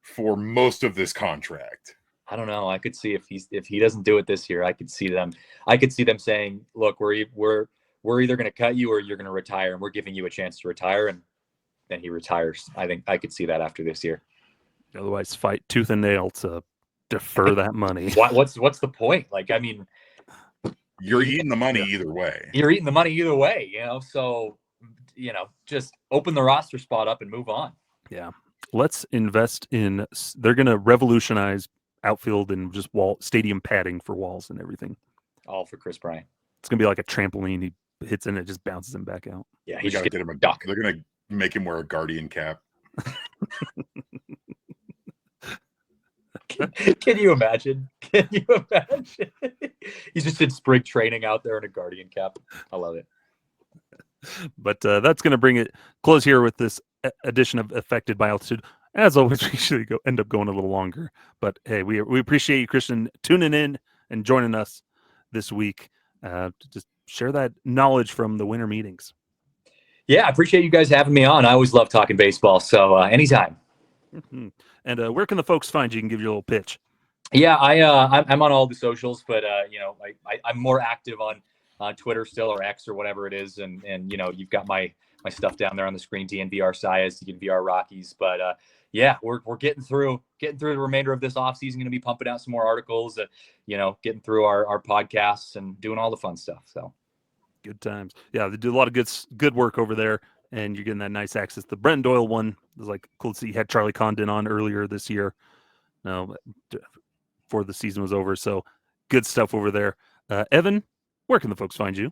for most of this contract. I don't know. I could see if he doesn't do it this year, I could see them saying, "Look, we're either going to cut you or you're going to retire, and we're giving you a chance to retire." And then he retires. I think I could see that after this year. Otherwise, fight tooth and nail to defer that money. What's the point? Like, I mean, you're eating the money either way. You're eating the money either way, So, just open the roster spot up and move on. Yeah, let's invest in. They're going to revolutionize outfield and just stadium padding for walls and everything. All for Kris Bryant. It's going to be like a trampoline. He hits in, it just bounces him back out. Yeah, he's got to get him a duck. They're going to make him wear a Guardian cap. Can you imagine? He's just in spring training out there in a Guardian cap. I love it. But that's going to bring it close here with this edition of Affected by Altitude. As always, we usually end up going a little longer. But hey, we appreciate you, Christian, tuning in and joining us this week to just share that knowledge from the winter meetings. Yeah, I appreciate you guys having me on. I always love talking baseball, so anytime. Mm-hmm. And where can the folks find you? You can give your little pitch. Yeah, I'm on all the socials, but I'm more active on Twitter still, or X, or whatever it is, and you've got my stuff down there on the screen, DNVR Saez, DNVR Rockies. But yeah, we're getting through the remainder of this offseason. Going to be pumping out some more articles, getting through our podcasts and doing all the fun stuff. So good times. Yeah, they do a lot of good work over there, and you're getting that nice access. The Brent Doyle one was like cool to see. You had Charlie Condon on earlier this year, before the season was over. So good stuff over there. Evan, where can the folks find you?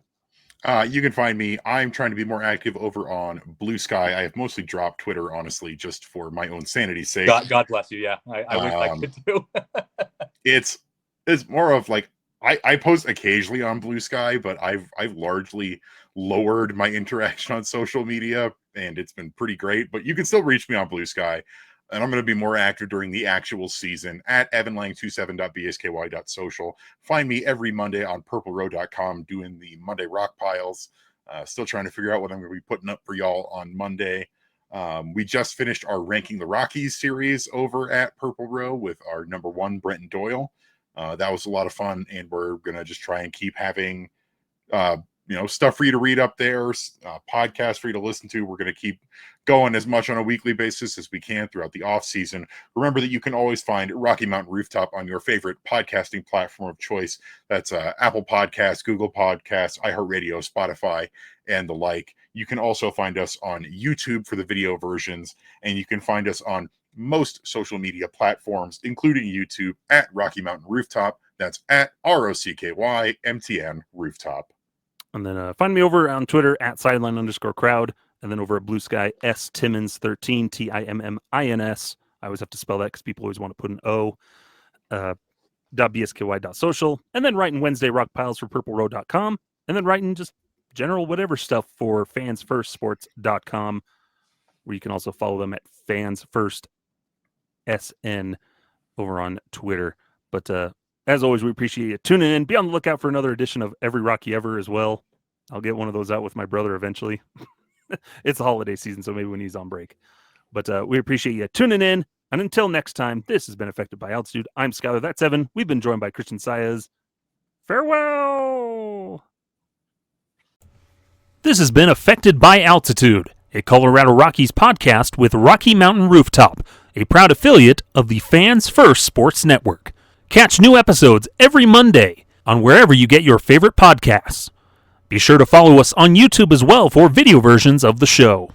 You can find me. I'm trying to be more active over on Blue Sky. I have mostly dropped Twitter, honestly, just for my own sanity's sake. God bless you. Yeah, I wish I could too. It's more of like I post occasionally on Blue Sky, but I've largely lowered my interaction on social media, and it's been pretty great. But you can still reach me on Blue Sky, and I'm going to be more active during the actual season at evanlang27.bsky.social. Find me every Monday on purplerow.com doing the Monday rock piles. Still trying to figure out what I'm going to be putting up for y'all on Monday. We just finished our Ranking the Rockies series over at Purple Row with our number one, Brenton Doyle. That was a lot of fun, and we're going to just try and keep having stuff for you to read up there, podcasts for you to listen to. We're going to keep going as much on a weekly basis as we can throughout the off season. Remember that you can always find Rocky Mountain Rooftop on your favorite podcasting platform of choice. That's Apple Podcasts, Google Podcasts, iHeartRadio, Spotify, and the like. You can also find us on YouTube for the video versions, and you can find us on most social media platforms, including YouTube, at Rocky Mountain Rooftop. That's at ROCKYMTN Rooftop. And then find me over on Twitter at sideline_crowd. And then over at Blue Sky, Timmins13, Timmins. I always have to spell that because people always want to put an O. .bsky.social. And then writing Wednesday rock piles for purplerow.com. And then writing just general whatever stuff for fansfirstsports.com, where you can also follow them at fansfirstsn over on Twitter. But as always, we appreciate you tuning in. Be on the lookout for another edition of Every Rocky Ever as well. I'll get one of those out with my brother eventually. It's the holiday season, so maybe when he's on break. But we appreciate you tuning in. And until next time, this has been Affected by Altitude. I'm Skyler. That's Evan. We've been joined by Christian Saez. Farewell! This has been Affected by Altitude, a Colorado Rockies podcast with Rocky Mountain Rooftop, a proud affiliate of the Fans First Sports Network. Catch new episodes every Monday on wherever you get your favorite podcasts. Be sure to follow us on YouTube as well for video versions of the show.